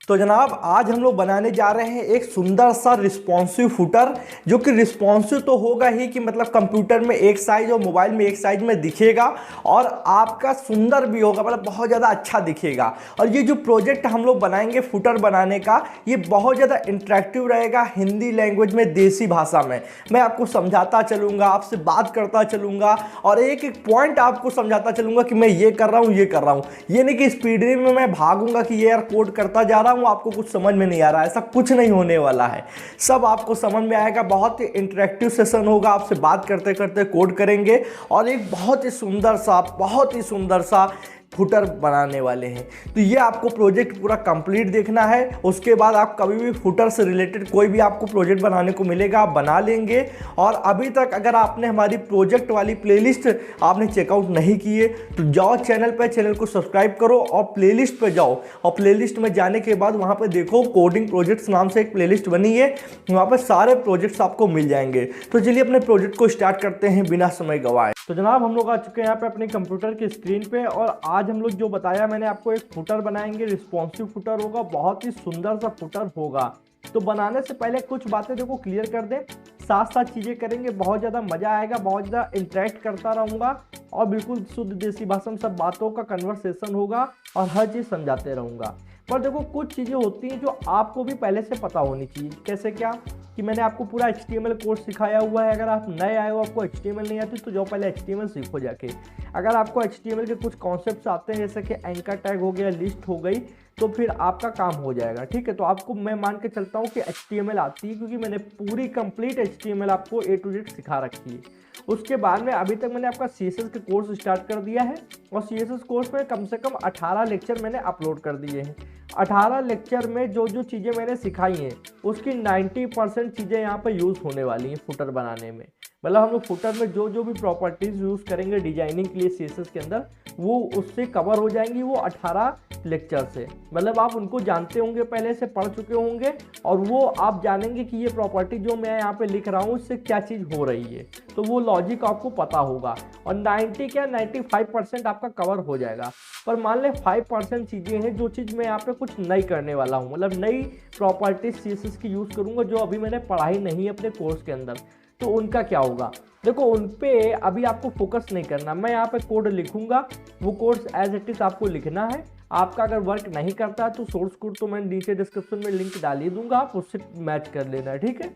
तो जनाब आज हम लोग बनाने जा रहे हैं एक सुंदर सा रिस्पॉन्सिव फुटर, जो कि रिस्पॉन्सिव तो होगा ही कि मतलब कंप्यूटर में एक साइज और मोबाइल में एक साइज में दिखेगा और आपका सुंदर भी होगा, मतलब बहुत ज़्यादा अच्छा दिखेगा। और ये जो प्रोजेक्ट हम लोग बनाएंगे फुटर बनाने का, ये बहुत ज़्यादा इंटरेक्टिव रहेगा, हिंदी लैंग्वेज में, देसी भाषा में। मैं आपको समझाता चलूँगा, आपसे बात करता चलूँगा और एक एक पॉइंट आपको समझाता चलूँगा कि मैं ये कर रहा हूँ, ये कर रहा हूँ। ये नहीं कि स्पीड में मैं भागूंगा कि ये यार कोड करता जा रहा हूँ, आपको कुछ समझ में नहीं आ रहा है। ऐसा कुछ नहीं होने वाला है, सब आपको समझ में आएगा। बहुत ही इंटरेक्टिव सेशन होगा, आपसे बात करते करते कोड करेंगे और एक बहुत ही सुंदर सा फुटर बनाने वाले हैं। तो ये आपको प्रोजेक्ट पूरा कंप्लीट देखना है, उसके बाद आप कभी भी फुटर से रिलेटेड कोई भी आपको प्रोजेक्ट बनाने को मिलेगा, आप बना लेंगे। और अभी तक अगर आपने हमारी प्रोजेक्ट वाली प्लेलिस्ट आपने चेकआउट नहीं की है तो जाओ चैनल पर, चैनल को सब्सक्राइब करो और प्लेलिस्ट पर जाओ। और प्लेलिस्ट में जाने के बाद वहाँ पर देखो कोडिंग प्रोजेक्ट्स नाम से एक प्लेलिस्ट बनी है, वहाँ पर सारे प्रोजेक्ट्स आपको मिल जाएंगे। तो चलिए अपने प्रोजेक्ट को स्टार्ट करते हैं बिना समय गवाए। तो जनाब हम लोग आ चुके हैं यहाँ पे अपने कंप्यूटर की स्क्रीन पे और आज हम लोग जो बताया मैंने आपको, एक फुटर बनाएंगे, रिस्पॉन्सिव फुटर होगा, बहुत ही सुंदर सा फुटर होगा। तो बनाने से पहले कुछ बातें देखो क्लियर कर दें, साथ साथ चीज़ें करेंगे, बहुत ज़्यादा मज़ा आएगा, बहुत ज़्यादा इंटरेक्ट करता रहूँगा और बिल्कुल शुद्ध देसी भाषा में सब बातों का कन्वर्सेशन होगा और हर चीज़ समझाते रहूँगा। पर देखो कुछ चीज़ें होती हैं जो आपको भी पहले से पता होनी चाहिए। कैसे क्या कि मैंने आपको पूरा HTML कोर्स सिखाया हुआ है। अगर आप नए आए हो, आपको HTML नहीं आती, तो जाओ पहले HTML सीखो जाके। अगर आपको HTML के कुछ कॉन्सेप्ट्स आते हैं, जैसे कि एंकर टैग हो गया, लिस्ट हो गई, तो फिर आपका काम हो जाएगा। ठीक है, तो आपको मैं मान के चलता हूँ कि HTML आती है, क्योंकि मैंने पूरी कंप्लीट HTML आपको A to Z सिखा रखी है। उसके बाद में अभी तक मैंने आपका CSS के कोर्स स्टार्ट कर दिया है और CSS कोर्स में कम से कम 18 लेक्चर मैंने अपलोड कर दिए हैं। 18 लेक्चर में जो जो चीज़ें मैंने सिखाई हैं उसकी 90% चीज़ें यहाँ पर यूज़ होने वाली हैं फुटर बनाने में। मतलब हम लोग फुटर में जो जो भी प्रॉपर्टीज़ यूज़ करेंगे डिजाइनिंग के लिए CSS के अंदर, वो उससे कवर हो जाएंगी, वो 18 लेक्चर से। मतलब आप उनको जानते होंगे, पहले से पढ़ चुके होंगे और वो आप जानेंगे कि ये प्रॉपर्टी जो मैं यहाँ पे लिख रहा हूँ इससे क्या चीज़ हो रही है, तो वो लॉजिक आपको पता होगा और 95% आपका कवर हो जाएगा। पर मान लें 5% चीज़ें हैं जो चीज़ मैं यहाँ पे कुछ नई करने वाला हूँ, मतलब नई प्रॉपर्टीज CSS की यूज़ करूँगा जो अभी मैंने पढ़ाई नहीं है अपने कोर्स के अंदर। तो उनका क्या होगा, देखो उन पे अभी आपको फोकस नहीं करना। मैं यहाँ पे कोड लिखूंगा, वो कोर्स एज इट इज आपको लिखना है। आपका अगर वर्क नहीं करता तो सोर्स कोड तो मैं नीचे डिस्क्रिप्शन में लिंक डाल ही दूंगा, आप उससे मैच कर लेना है। ठीक है,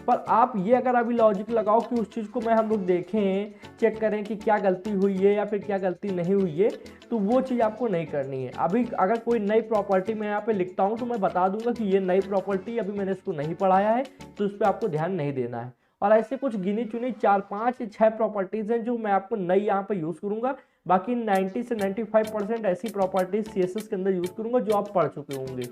पर आप ये अगर अभी लॉजिक लगाओ कि उस चीज़ को मैं हम लोग देखें, चेक करें कि क्या गलती हुई है या फिर क्या गलती नहीं हुई है, तो वो चीज़ आपको नहीं करनी है। अभी अगर कोई नई प्रॉपर्टी मैं यहाँ पे लिखता हूँ तो मैं बता दूंगा कि ये नई प्रॉपर्टी, अभी मैंने इसको नहीं पढ़ाया है तो इस पर आपको ध्यान नहीं देना है। और ऐसे कुछ गिनी चुनी 4, 5, 6 प्रॉपर्टीज़ हैं जो मैं आपको नई यहाँ पे यूज़ करूँगा। बाकी 90 से 95% ऐसी प्रॉपर्टीज CSS के अंदर यूज़ करूँगा जो आप पढ़ चुके होंगे।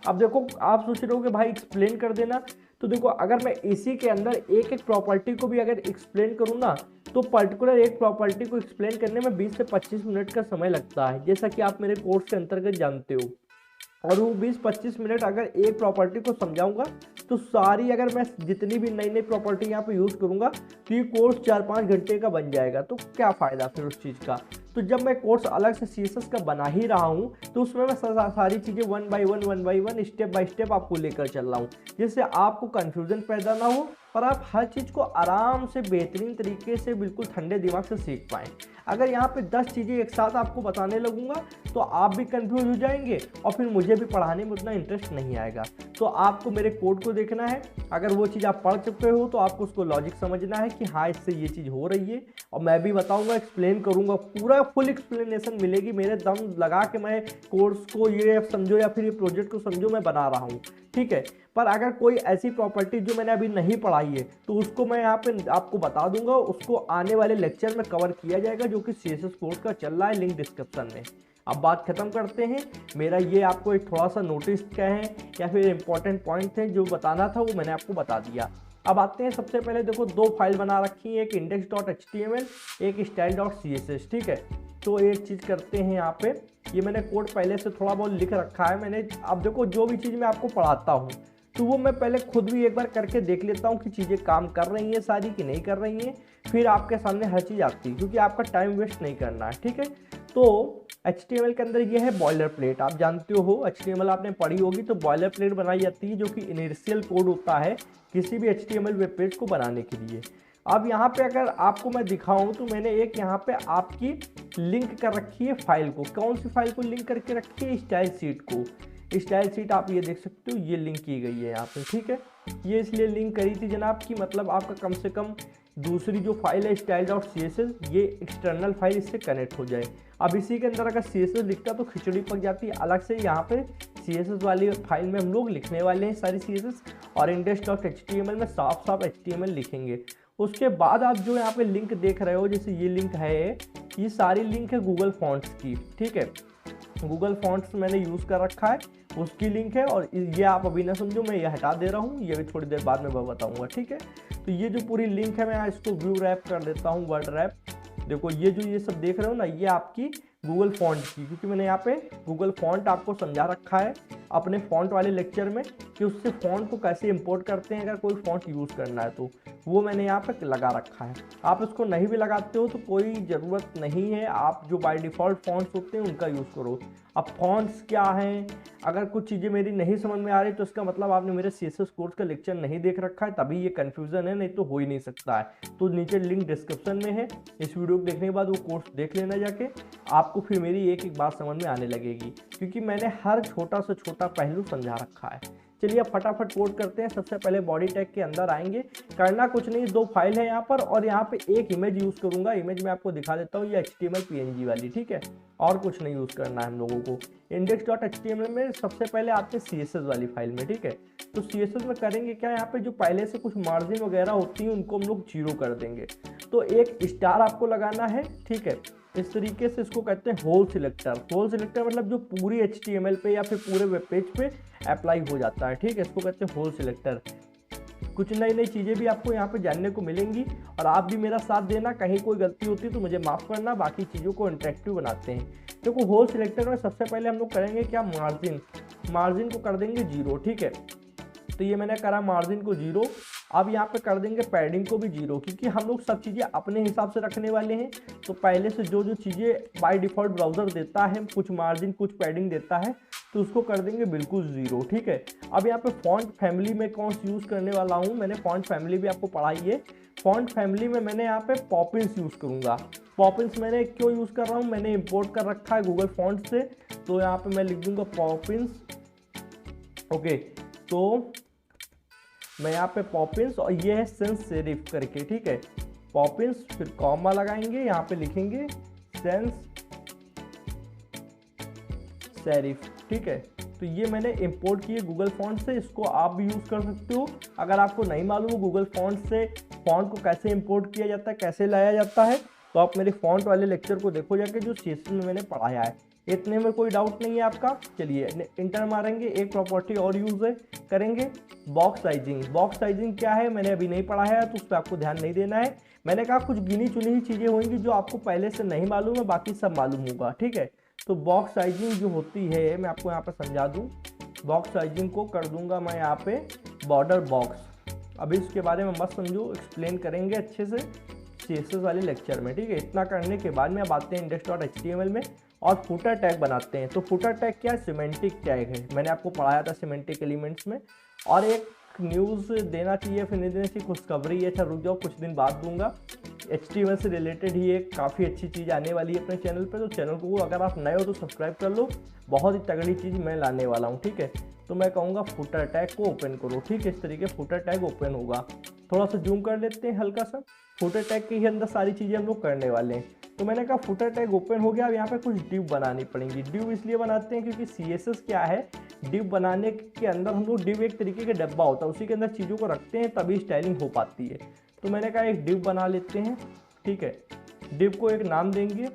अब देखो आप सोच रहे हो कि भाई एक्सप्लेन कर देना, तो देखो अगर मैं इसी के अंदर एक एक प्रॉपर्टी को भी अगर एक्सप्लेन करूँ ना, तो पर्टिकुलर एक प्रॉपर्टी को एक्सप्लेन करने में 20 से 25 मिनट का समय लगता है, जैसा कि आप मेरे कोर्स के अंतर्गत जानते हो। और वो 20-25 मिनट अगर एक प्रॉपर्टी को समझाऊंगा तो सारी, अगर मैं जितनी भी नई नई प्रॉपर्टी यहाँ पे यूज़ करूँगा तो ये कोर्स 4-5 घंटे का बन जाएगा। तो क्या फ़ायदा फिर उस चीज़ का। तो जब मैं कोर्स अलग से CSS का बना ही रहा हूँ तो उसमें मैं सारी चीज़ें 1 by 1 स्टेप बाय स्टेप आपको लेकर चल रहा हूँ, जिससे आपको कन्फ्यूज़न पैदा ना हो और आप हर चीज़ को आराम से बेहतरीन तरीके से बिल्कुल ठंडे दिमाग से सीख पाएँ। अगर यहाँ पे 10 चीज़ें एक साथ आपको बताने लगूंगा तो आप भी कंफ्यूज हो जाएंगे और फिर मुझे भी पढ़ाने में उतना इंटरेस्ट नहीं आएगा। तो आपको मेरे कोड को देखना है, अगर वो चीज़ आप पढ़ चुके हो तो आपको उसको लॉजिक समझना है कि हाँ इससे ये चीज़ हो रही है, और मैं भी बताऊंगा, एक्सप्लेन करूंगा, पूरा फुल एक्सप्लेनेशन मिलेगी। मेरे दम लगा के मैं कोर्स को ये समझो या फिर ये प्रोजेक्ट को समझो मैं बना रहा हूँ। ठीक है, पर अगर कोई ऐसी प्रॉपर्टी जो मैंने अभी नहीं पढ़ाई है तो उसको मैं यहाँ पे आपको बता दूंगा, उसको आने वाले लेक्चर में कवर किया जाएगा जो कि CSS कोर्स का चल रहा है, लिंक डिस्क्रिप्शन में। अब बात खत्म करते हैं। मेरा ये आपको एक थोड़ा सा नोटिस कहें या फिर इंपॉर्टेंट पॉइंट थे जो बताना था वो मैंने आपको बता दिया। अब आते हैं, सबसे पहले देखो 2 फाइल बना रखी है, एक index.html, एक style.css। ठीक है, तो एक चीज़ करते हैं यहाँ पे, ये मैंने कोड पहले से थोड़ा बहुत लिख रखा है मैंने। अब देखो जो भी चीज़ मैं आपको पढ़ाता हूँ तो वो मैं पहले खुद भी एक बार करके देख लेता हूँ कि चीज़ें काम कर रही हैं सारी कि नहीं कर रही हैं, फिर आपके सामने हर चीज़ आती है, क्योंकि आपका टाइम वेस्ट नहीं करना है। ठीक है, तो HTML के अंदर ये है बॉयलर प्लेट। आप जानते हो HTML आपने पढ़ी होगी, तो बॉयलर प्लेट बनाई जाती है जो कि इनिशियल कोड होता है किसी भी HTML वेब पेज को बनाने के लिए। अब यहाँ पे अगर आपको मैं दिखाऊं तो मैंने एक यहाँ पे आपकी लिंक कर रखी है फाइल को। कौन सी फाइल को लिंक करके रखी है? स्टाइल शीट को। स्टाइल शीट आप ये देख सकते हो, ये लिंक की गई है यहाँ पे, ठीक है। ये इसलिए लिंक करी थी जनाब कि मतलब आपका कम से कम दूसरी जो फाइल है style.css, ये एक्सटर्नल फाइल इससे कनेक्ट हो जाए। अब इसी के अंदर अगर CSS लिखता तो खिचड़ी पक जाती है। अलग से यहाँ पे CSS वाली फाइल में हम लोग लिखने वाले हैं सारी CSS, और index.html में साफ साफ HTML लिखेंगे। उसके बाद आप जो यहाँ पे लिंक देख रहे हो, जैसे ये लिंक है, ये सारी लिंक है गूगल फॉन्ट्स की, ठीक है। गूगल फॉन्ट्स मैंने यूज़ कर रखा है, उसकी लिंक है। और ये आप अभी ना समझो, मैं ये हटा दे रहा हूँ, ये भी थोड़ी देर बाद में बताऊँगा, ठीक है। तो ये जो पूरी लिंक है, मैं यहाँ इसको व्यू रैप कर देता हूँ, वर्ड रैप। देखो ये जो ये सब देख रहे हो ना, ये आपकी गूगल फॉन्ट की, क्योंकि मैंने यहाँ पे गूगल फॉन्ट आपको समझा रखा है अपने फॉन्ट वाले लेक्चर में कि उससे फॉन्ट को कैसे इंपोर्ट करते हैं अगर कोई फॉन्ट यूज़ करना है तो, वो मैंने यहाँ पे लगा रखा है। आप इसको नहीं भी लगाते हो तो कोई ज़रूरत नहीं है, आप जो बाय डिफ़ॉल्ट फॉन्ट्स होते हैं उनका यूज़ करो। अब फॉन्ट्स क्या हैं, अगर कुछ चीज़ें मेरी नहीं समझ में आ रही तो इसका मतलब आपने मेरे CSS कोर्स का लेक्चर नहीं देख रखा है, तभी ये कन्फ्यूज़न है, नहीं तो हो ही नहीं सकता है। तो नीचे लिंक डिस्क्रिप्शन में है, इस वीडियो को देखने के बाद वो कोर्स देख लेना जाके, आपको फिर मेरी एक एक बात समझ में आने लगेगी, क्योंकि मैंने हर छोटा से छोटा पहलू समझा रखा है। चलिए अब फटाफट कोड करते हैं। सबसे पहले बॉडी टैग के अंदर आएंगे, करना कुछ नहीं, 2 फाइल है यहाँ पर, और यहाँ पे एक इमेज यूज़ करूँगा। इमेज में आपको दिखा देता हूँ, ये HTML PNG वाली, ठीक है, और कुछ नहीं यूज़ करना है हम लोगों को। index.html में सबसे पहले आते हैं CSS वाली फाइल में, ठीक है। तो CSS में करेंगे क्या, यहाँ पे जो पहले से कुछ मार्जिन वगैरह होती हैं उनको हम लोग 0 कर देंगे। तो एक स्टार आपको लगाना है, ठीक है। इस तरीके से इसको कहते हैं होल सिलेक्टर। होल सिलेक्टर मतलब जो पूरी HTML पे या फिर पूरे वेब पेज पे अप्लाई हो जाता है, ठीक है, इसको कहते हैं होल सिलेक्टर। कुछ नई नई चीज़ें भी आपको यहाँ पे जानने को मिलेंगी, और आप भी मेरा साथ देना, कहीं कोई गलती होती है तो मुझे माफ़ करना, बाकी चीज़ों को इंटरेक्टिव बनाते हैं। देखो होल सिलेक्टर में सबसे पहले हम लोग करेंगे क्या, मार्जिन को कर देंगे 0, ठीक है। तो ये मैंने करा मार्जिन को 0। अब यहाँ पे कर देंगे पैडिंग को भी 0, क्योंकि हम लोग सब चीज़ें अपने हिसाब से रखने वाले हैं। तो पहले से जो जो चीज़ें बाय डिफ़ॉल्ट ब्राउज़र देता है, कुछ मार्जिन कुछ पैडिंग देता है, तो उसको कर देंगे बिल्कुल 0, ठीक है। अब यहाँ पे फॉन्ट फैमिली में कौन सी यूज़ करने वाला हूँ, मैंने फॉन्ट फैमिली भी आपको पढ़ाई है। फॉन्ट फैमिली में मैंने यहाँ पे पॉपिंस यूज़ करूँगा। पॉपिंस मैंने क्यों यूज़ कर रहा हूँ, मैंने इंपोर्ट कर रखा है गूगल फॉन्ट से, तो यहाँ पे मैं लिख दूँगा पॉपिंस, ओके। तो मैं यहाँ पे पॉपिंस, और ये है सेंस सेरिफ करके, ठीक है, पॉपिंस, फिर कॉमा लगाएंगे, यहाँ पे लिखेंगे सेंस सेरिफ, ठीक है। तो ये मैंने इंपोर्ट किए गूगल फॉन्ट से, इसको आप भी यूज़ कर सकते हो। अगर आपको नहीं मालूम हो गूगल फॉन्ट से फॉन्ट को कैसे इंपोर्ट किया जाता है, कैसे लाया जाता है, तो आप मेरे फॉन्ट वाले लेक्चर को देखो जाके, जो CSS में मैंने पढ़ाया है। इतने में कोई डाउट नहीं है आपका। चलिए इंटर मारेंगे, एक प्रॉपर्टी और यूज़ है करेंगे, बॉक्स साइजिंग। बॉक्स साइजिंग क्या है मैंने अभी नहीं पढ़ा है, तो उस पर आपको ध्यान नहीं देना है। मैंने कहा कुछ गिनी चुनी ही चीज़ें होंगी जो आपको पहले से नहीं मालूम है, बाकी सब मालूम होगा, ठीक है। तो बॉक्स साइजिंग जो होती है, मैं आपको यहाँ पर समझा दूँ। बॉक्स साइजिंग को कर दूंगा मैं यहाँ पे बॉर्डर बॉक्स। अभी इसके बारे में मत समझो, एक्सप्लेन करेंगे अच्छे से CSS वाले लेक्चर में, ठीक है। इतना करने के बाद में अब आते हैं index.html में और फुटर टैग बनाते हैं। तो फुटर टैग क्या है, सिमेंटिक टैग है, मैंने आपको पढ़ाया था सिमेंटिक एलिमेंट्स में। और एक न्यूज़ देना चाहिए, फिर नहीं देना चाहिए, खुशखबरी है, अच्छा रुक जाओ कुछ दिन बाद दूंगा। HTML से रिलेटेड ही एक काफ़ी अच्छी चीज़ आने वाली है अपने चैनल पे, तो चैनल को अगर आप नए हो तो सब्सक्राइब कर लो, बहुत ही तगड़ी चीज़ मैं लाने वाला हूँ, ठीक है। तो मैं कहूँगा फुटर टैग को ओपन करो, ठीक है, इस तरीके फुटर टैग ओपन होगा। थोड़ा सा जूम कर लेते हैं हल्का सा, फुटर टैग के ही अंदर सारी चीज़ें हम लोग करने वाले हैं। तो मैंने कहा फुटर टैग ओपन हो गया। अब यहाँ पे कुछ डिव बनानी पड़ेंगी। डिव इसलिए बनाते हैं क्योंकि CSS क्या है, डिव बनाने के अंदर हम लोग, डिव एक तरीके का डब्बा होता है, उसी के अंदर चीज़ों को रखते हैं तभी स्टाइलिंग हो पाती है। तो मैंने कहा एक डिव बना लेते हैं, ठीक है। डिव को एक नाम देंगे,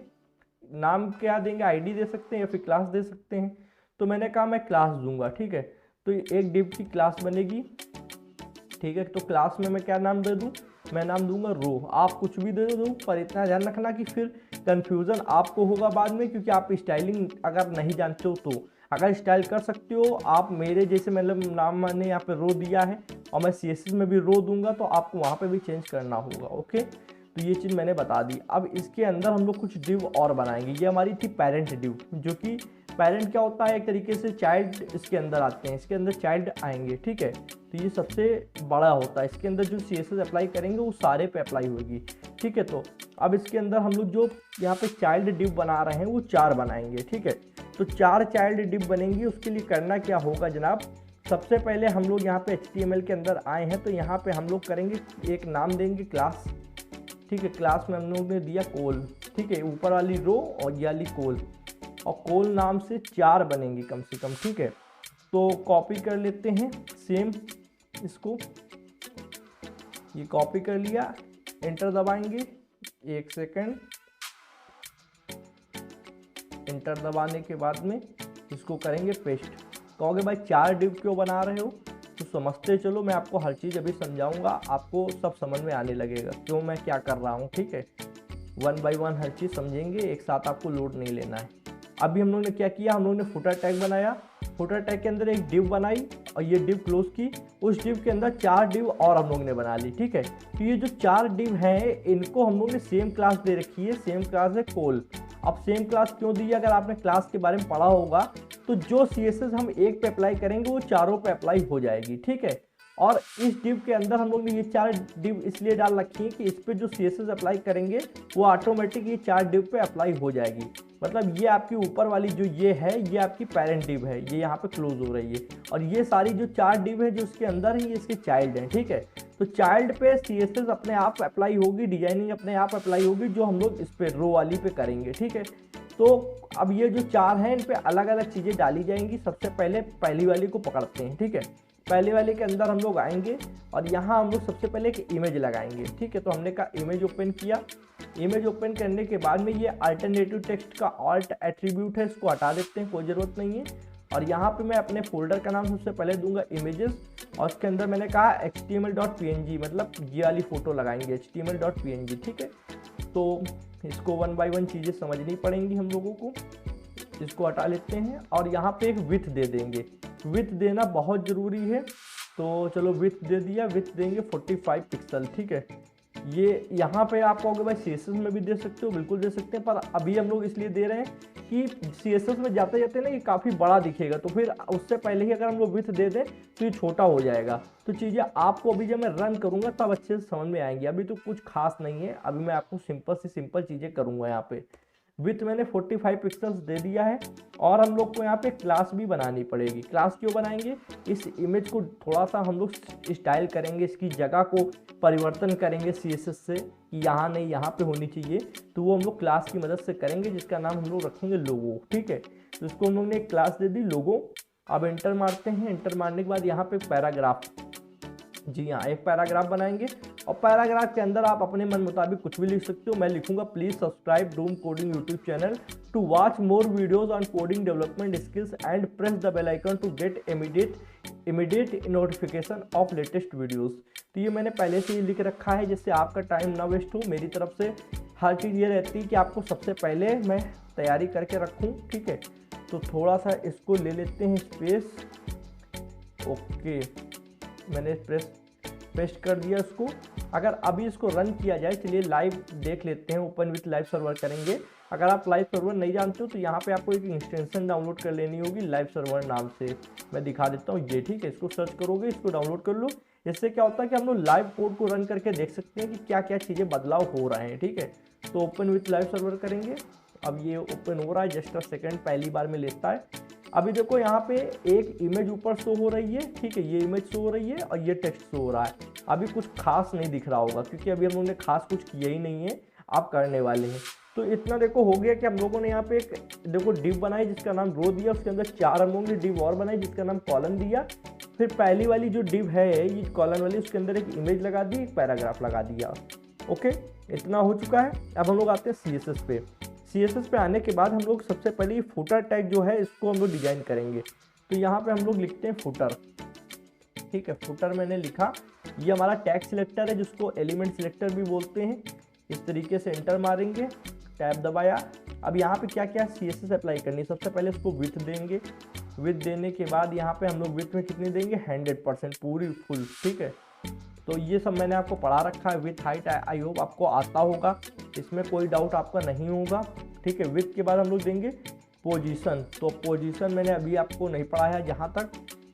नाम क्या देंगे, ID दे सकते हैं या फिर क्लास दे सकते हैं। तो मैंने कहा मैं क्लास दूंगा, ठीक है। तो एक डिव की क्लास बनेगी, ठीक है। तो क्लास में मैं क्या नाम दे दूं, मैं नाम दूंगा रो। आप कुछ भी दे दो, पर इतना ध्यान रखना कि फिर कन्फ्यूज़न आपको होगा बाद में, क्योंकि आप स्टाइलिंग अगर नहीं जानते हो तो अगर स्टाइल कर सकते हो आप मेरे जैसे, मतलब नाम मैंने यहाँ पे रो दिया है और मैं CSS में भी रो दूंगा, तो आपको वहाँ पे भी चेंज करना होगा, ओके। तो तो ये चीज़ मैंने बता दी। अब इसके अंदर हम लोग कुछ डिव और बनाएंगे। ये हमारी थी पेरेंट डिव, जो कि पेरेंट क्या होता है, एक तरीके से चाइल्ड इसके अंदर आते हैं, इसके अंदर चाइल्ड आएंगे, ठीक है। तो ये सबसे बड़ा होता है, इसके अंदर जो CSS अप्लाई करेंगे वो सारे पे अप्लाई होगी, ठीक है। तो अब इसके अंदर हम लोग जो यहाँ पे चाइल्ड डिव बना रहे हैं वो 4 बनाएंगे, ठीक है। तो 4 चाइल्ड डिव बनेंगी। उसके लिए करना क्या होगा जनाब, सबसे पहले हम लोग यहाँ पे HTML के अंदर आए हैं, तो यहाँ पे हम लोग करेंगे एक नाम देंगे क्लास, ठीक है। क्लास में हम लोग ने दिया कोल, ठीक है, ऊपर वाली रो और ये वाली कोल, और कोल नाम से 4 बनेंगी कम से कम, ठीक है। तो कॉपी कर लेते हैं सेम इसको, ये कॉपी कर लिया, एंटर दबाएंगे, 1 सेकेंड, एंटर दबाने के बाद में इसको करेंगे पेस्ट। कहोगे भाई 4 डिव क्यों बना रहे हो, तो समझते चलो, मैं आपको हर चीज़ अभी समझाऊंगा, आपको सब समझ में आने लगेगा क्यों मैं क्या कर रहा हूँ, ठीक है। 1 बाय 1 हर चीज़ समझेंगे, एक साथ आपको लोड नहीं लेना है। अभी हम लोग ने क्या किया, हम लोग ने फुटर टैग बनाया, फुटर टैग के अंदर एक डिव बनाई और ये डिव क्लोज की, उस डिव के अंदर 4 डिव और हम लोग ने बना ली, ठीक है। तो ये जो 4 डिव हैं इनको हम लोग ने सेम क्लास दे रखी है, सेम क्लास है कोल। अब सेम क्लास क्यों दी, अगर आपने क्लास के बारे में पढ़ा होगा तो जो CSS हम एक पे अप्लाई करेंगे वो चारों पे अप्लाई हो जाएगी, ठीक है। और इस डिव के अंदर हम लोग ने ये 4 डिव इसलिए डाल रखी है कि इस पे जो CSS अप्लाई करेंगे वो ऑटोमेटिक ये 4 डिव पे अप्लाई हो जाएगी। मतलब ये आपकी ऊपर वाली जो ये है ये आपकी पेरेंट डिव है, ये यहाँ पे क्लोज हो रही है, और ये सारी जो 4 डिव है जो इसके अंदर है ये इसके चाइल्ड हैं, ठीक है। तो चाइल्ड पे CSS अपने आप अप्लाई होगी, डिजाइनिंग अपने आप अप्लाई होगी, जो हम लोग इस पे रो वाली पे करेंगे, ठीक है। तो अब ये जो 4 हैं इन पे अलग अलग चीज़ें डाली जाएंगी। सबसे पहले पहली वाली को पकड़ते हैं, ठीक है। पहले वाले के अंदर हम लोग आएंगे और यहाँ हम लोग सबसे पहले एक इमेज लगाएंगे, ठीक है। तो हमने कहा इमेज ओपन किया, इमेज ओपन करने के बाद में ये अल्टरनेटिव टेक्स्ट का ऑल्ट एट्रीब्यूट है, इसको हटा देते हैं, कोई ज़रूरत नहीं है। और यहाँ पे मैं अपने फोल्डर का नाम सबसे पहले दूंगा इमेजेस, और उसके अंदर मैंने कहा HTML.png, मतलब ये वाली फ़ोटो लगाएंगे HTML.png, ठीक है। तो इसको 1 बाय 1 चीज़ें समझनी पड़ेंगी हम लोगों को, इसको हटा लेते हैं और यहाँ पे एक विथ दे देंगे, विथ देना बहुत ज़रूरी है। तो चलो विथ दे दिया, विथ देंगे 45 पिक्सल, ठीक है। ये यहाँ पे आप कहोगे भाई CSS में भी दे सकते हो, बिल्कुल दे सकते हैं, पर अभी हम लोग इसलिए दे रहे हैं कि CSS में जाते जाते ना ये काफ़ी बड़ा दिखेगा, तो फिर उससे पहले ही अगर हम लोग विथ दे दें तो ये छोटा हो जाएगा। तो चीज़ें आपको अभी जब मैं रन करूँगा तब अच्छे से समझ में आएंगी, अभी तो कुछ खास नहीं है, अभी मैं आपको सिंपल से सिंपल चीज़ें करूँगा। यहाँ पे विथ मैंने 45 पिक्सल्स दे दिया है, और हम लोग को यहाँ पे क्लास भी बनानी पड़ेगी। क्लास क्यों बनाएंगे, इस इमेज को थोड़ा सा हम लोग स्टाइल करेंगे, इसकी जगह को परिवर्तन करेंगे CSS से कि यहाँ नहीं यहाँ पे होनी चाहिए, तो वो हम लोग क्लास की मदद से करेंगे, जिसका नाम हम लोग रखेंगे लोगो, ठीक है। तो इसको हम लोग ने एक क्लास दे दी लोगो। अब एंटर मारते हैं, एंटर मारने के बाद यहाँ पे पैराग्राफ, जी हाँ, एक पैराग्राफ बनाएंगे, और पैराग्राफ के अंदर आप अपने मन मुताबिक कुछ भी लिख सकते हो। मैं लिखूंगा please subscribe Doom Coding YouTube channel to watch more videos on coding development skills and press the bell icon to get immediate notification of latest videos. तो ये मैंने पहले से ही लिख रखा है, जिससे आपका टाइम ना वेस्ट हो। मेरी तरफ से हर चीज़ ये रहती है कि आपको सबसे पहले मैं तैयारी करके रखूँ, ठीक है। तो थोड़ा सा इसको ले लेते हैं स्पेस, ओके, मैंने पेस्ट कर दिया इसको। अगर अभी इसको रन किया जाए, चलिए लाइव देख लेते हैं, ओपन विथ लाइव सर्वर करेंगे। अगर आप लाइव सर्वर नहीं जानते हो तो यहाँ पे आपको एक एक्सटेंशन डाउनलोड कर लेनी होगी लाइव सर्वर नाम से, मैं दिखा देता हूँ ये, ठीक है। इसको सर्च करोगे, इसको डाउनलोड कर लो। इससे क्या होता है कि हम लोग लाइव कोड को रन करके देख सकते हैं कि क्या क्या चीज़ें बदलाव हो रहे हैं, ठीक है। तो ओपन विथ लाइव सर्वर करेंगे, अब ये ओपन हो रहा है, जस्ट अ सेकेंड, पहली बार में लेता है। अभी देखो यहाँ पे एक इमेज ऊपर शो हो रही है, ठीक है, ये इमेज शो हो रही है और ये टेक्स्ट शो हो रहा है। अभी कुछ खास नहीं दिख रहा होगा क्योंकि अभी हम लोगों ने खास कुछ किया ही नहीं है, आप करने वाले हैं। तो इतना देखो हो गया कि हम लोगों ने यहाँ पे एक देखो डिव बनाई जिसका नाम रो दिया, उसके अंदर 4 हम लोगों ने डिव और बनाई जिसका नाम कॉलम दिया। फिर पहली वाली जो डिव है ये कॉलम वाली, उसके अंदर एक इमेज लगा दी, एक पैराग्राफ लगा दिया, ओके, इतना हो चुका है। अब हम लोग आते हैं CSS पे। CSS पे आने के बाद हम लोग सबसे पहले फुटर टैग जो है इसको हम लोग डिजाइन करेंगे। तो यहाँ पे हम लोग लिखते हैं फुटर, ठीक है, फुटर मैंने लिखा। ये हमारा टैग सिलेक्टर है जिसको एलिमेंट सिलेक्टर भी बोलते हैं। इस तरीके से एंटर मारेंगे, टैब दबाया। अब यहाँ पे क्या क्या CSS अप्लाई करनी है, सबसे पहले इसको विथ देंगे। विथ देने के बाद यहाँ पे हम लोग विथ में कितनी देंगे, 100%, पूरी फुल, ठीक है। तो ये सब मैंने आपको पढ़ा रखा है विथ हाइट, आई होप आपको आता होगा, इसमें कोई डाउट आपका नहीं होगा, ठीक है। विथ के बाद हम लोग देंगे पोजीशन, तो पोजीशन मैंने अभी आपको नहीं पढ़ाया है जहाँ तक,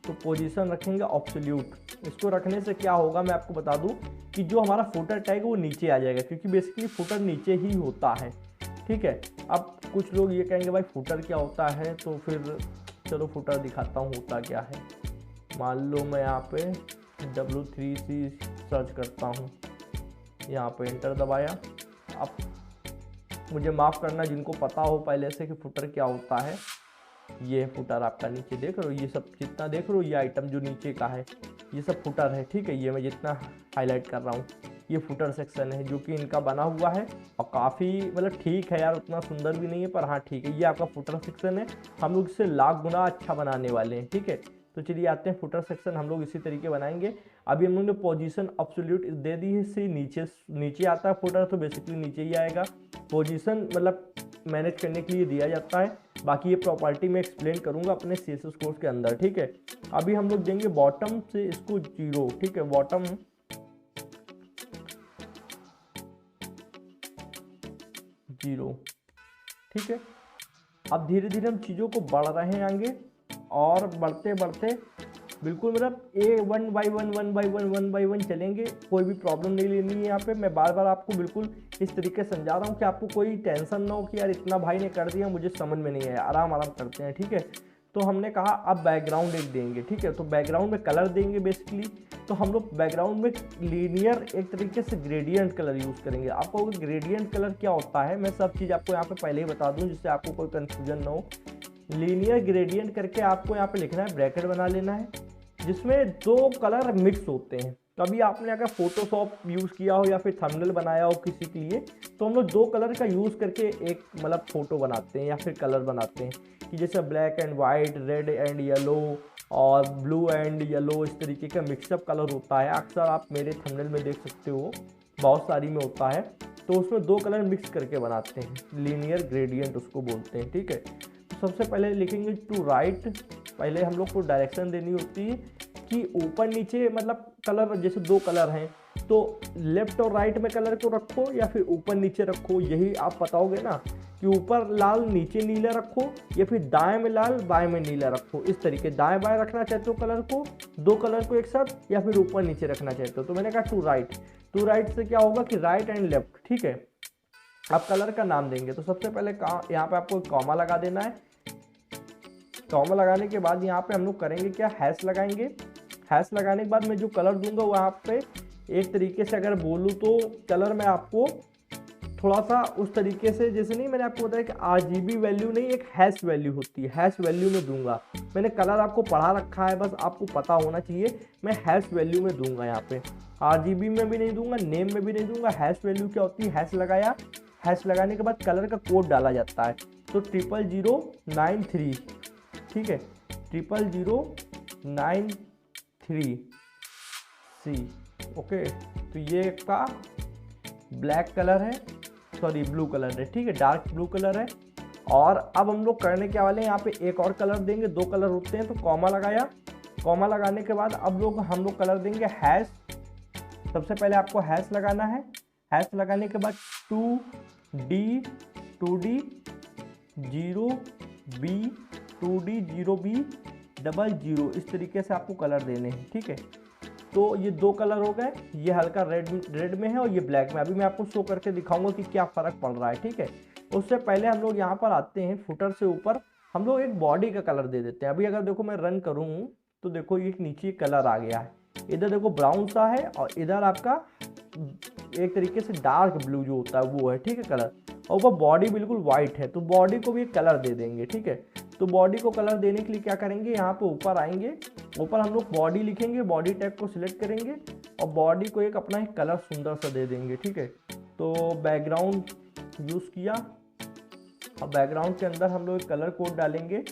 तो पोजीशन रखेंगे एब्सोल्यूट। इसको रखने से क्या होगा मैं आपको बता दूं कि जो हमारा फुटर टैग है वो नीचे आ जाएगा, क्योंकि बेसिकली फुटर नीचे ही होता है, ठीक है। अब कुछ लोग ये कहेंगे भाई फुटर क्या होता है, तो फिर चलो फुटर दिखाता हूँ होता क्या है। मान लो मैं यहाँ पे W3C सर्च करता हूँ, यहाँ पे एंटर दबाया। अब मुझे माफ़ करना जिनको पता हो पहले से कि फुटर क्या होता है, ये फुटर आपका नीचे देख रहे हो, ये सब जितना देख रहे हो ये आइटम जो नीचे का है ये सब फुटर है, ठीक है। ये मैं जितना हाईलाइट कर रहा हूँ ये फुटर सेक्शन है जो कि इनका बना हुआ है, और काफ़ी मतलब ठीक है यार, उतना सुंदर भी नहीं है पर हाँ ठीक है, ये आपका फुटर सेक्शन है। हम लोग इससे लाख गुना अच्छा बनाने वाले हैं, ठीक है। तो चलिए आते हैं फुटर सेक्शन, हम लोग इसी तरीके बनाएंगे। अभी हम लोग ने पोजीशन एब्सोल्यूट दे दी है, इससे नीचे आता है फुटर, तो बेसिकली नीचे ही आएगा। पोजीशन मतलब मैनेज करने के लिए दिया जाता है, बाकी ये प्रॉपर्टी मैं एक्सप्लेन करूंगा अपने CSS कोर्स के अंदर, ठीक है। अभी हम लोग देंगे बॉटम से इसको 0, ठीक है, बॉटम 0, ठीक है। अब धीरे धीरे हम चीज़ों को बढ़ रहे हैं आगे, और बढ़ते बढ़ते बिल्कुल मतलब वन बाई वन चलेंगे, कोई भी प्रॉब्लम नहीं लेनी है। यहाँ पे मैं बार बार आपको बिल्कुल इस तरीके से समझा रहा हूँ कि आपको कोई टेंशन ना हो कि यार इतना भाई ने कर दिया मुझे समझ में नहीं आया, आराम आराम करते हैं, ठीक है। तो हमने कहा अब बैकग्राउंड एक देंगे, ठीक है। तो बैकग्राउंड में कलर देंगे बेसिकली, तो हम लोग बैकग्राउंड में लीनियर एक तरीके से ग्रेडियंट कलर यूज़ करेंगे। आपको ग्रेडियंट कलर क्या होता है मैं सब चीज़ आपको यहाँ पे पहले ही बता दूँ जिससे आपको कोई कन्फ्यूजन ना हो। लीनियर ग्रेडियंट करके आपको यहाँ पे लिखना है, ब्रैकेट बना लेना है, जिसमें 2 कलर मिक्स होते हैं। कभी आपने अगर फोटोशॉप यूज़ किया हो या फिर थंबनेल बनाया हो किसी के लिए, तो हम लोग 2 कलर का यूज़ करके एक मतलब फ़ोटो बनाते हैं या फिर कलर बनाते हैं, कि जैसे black and white, red and yellow और ब्लू एंड येलो, इस तरीके का मिक्सअप कलर होता है। अक्सर आप मेरे थंबनेल में देख सकते हो, बहुत सारी में होता है, तो उसमें 2 कलर मिक्स करके बनाते हैं, लीनियर ग्रेडियंट उसको बोलते हैं, ठीक है। तो सबसे पहले लिखेंगे टू राइट, पहले हम लोग को डायरेक्शन देनी होती है कि ऊपर नीचे मतलब कलर, जैसे 2 कलर हैं तो लेफ्ट और राइट में कलर को रखो या फिर ऊपर नीचे रखो, यही आप बताओगे ना कि ऊपर लाल नीचे नीला रखो या फिर दाएं में लाल बाएं में नीला रखो, इस तरीके दाएं बाएं रखना चाहते हो कलर को, 2 कलर को एक साथ, या फिर ऊपर नीचे रखना चाहते हो। तो मैंने कहा टू राइट से क्या होगा कि राइट एंड लेफ्ट, ठीक है। आप कलर का नाम देंगे तो सबसे पहले यहाँ पे आपको कॉमा लगा देना है। कॉमा लगाने के बाद यहाँ पे हम लोग करेंगे क्या, हैश लगाएंगे। हैश लगाने के बाद मैं जो कलर दूंगा वहाँ पे एक तरीके से अगर बोलूँ तो कलर में आपको थोड़ा सा उस तरीके से, जैसे नहीं मैंने आपको बताया कि RGB वैल्यू नहीं, एक हैश वैल्यू होती है, हैश वैल्यू में दूंगा। मैंने कलर आपको पढ़ा रखा है, बस आपको पता होना चाहिए, मैं हैश वैल्यू में दूंगा। यहाँ पे RGB में भी नहीं दूंगा, नेम में भी नहीं दूंगा। हैश वैल्यू क्या होती है, हैश लगाया, हैश लगाने के बाद कलर का कोड डाला जाता है, तो 00093, ठीक है, 00093C, ओके। तो ये का ब्लैक कलर है, सॉरी ब्लू कलर है, ठीक है, डार्क ब्लू कलर है। और अब हम लोग करने के वाले हैं, यहाँ पे एक और कलर देंगे, 2 कलर होते हैं, तो कॉमा लगाया। कॉमा लगाने के बाद अब हम लोग कलर देंगे हैश। सबसे पहले आपको हैश लगाना है। हैश लगाने के बाद 2D 0B 2D 0B 00, इस तरीके से आपको कलर देने हैं, ठीक है। तो ये 2 कलर हो गए, ये हल्का रेड में है और ये ब्लैक में। अभी मैं आपको शो करके दिखाऊंगा कि क्या फ़र्क पड़ रहा है, ठीक है। उससे पहले हम लोग यहाँ पर आते हैं, फुटर से ऊपर हम लोग एक बॉडी का कलर दे देते हैं। अभी अगर देखो मैं रन करूँ तो देखो ये नीचे कलर आ गया है, इधर देखो ब्राउन सा है और इधर आपका एक तरीके से डार्क ब्लू जो होता है वो है, ठीक है, कलर। और ऊपर बॉडी बिल्कुल वाइट है, तो बॉडी को भी एक कलर दे देंगे, ठीक है। तो बॉडी को कलर देने के लिए क्या करेंगे, यहाँ पे ऊपर आएंगे, ऊपर हम लोग बॉडी लिखेंगे, बॉडी टैग को सिलेक्ट करेंगे और बॉडी को एक अपना एक कलर सुंदर सा दे देंगे, ठीक है। तो बैकग्राउंड यूज़ किया, अब बैकग्राउंड के अंदर हम लोग एक कलर कोड डालेंगे,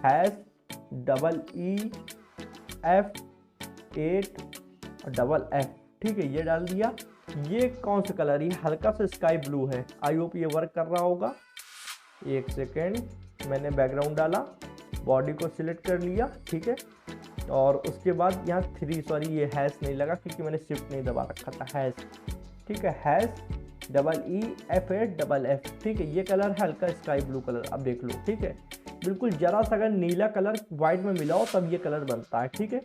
#EEF8FF, ठीक है, ये डाल दिया। ये कौन सा कलर, ये हल्का सा स्काई ब्लू है, आई होप ये वर्क कर रहा होगा। एक सेकेंड, मैंने बैकग्राउंड डाला, बॉडी को सिलेक्ट कर लिया, ठीक है। और उसके बाद यहाँ 3 सॉरी ये हैश नहीं लगा क्योंकि मैंने शिफ्ट नहीं दबा रखा था, हैश, ठीक है, हैश EEFF, ठीक है। ये कलर है हल्का स्काई ब्लू कलर, अब देख लो, ठीक है। बिल्कुल जरा सा अगर नीला कलर वाइट में मिलाओ तब ये कलर बनता है, ठीक है।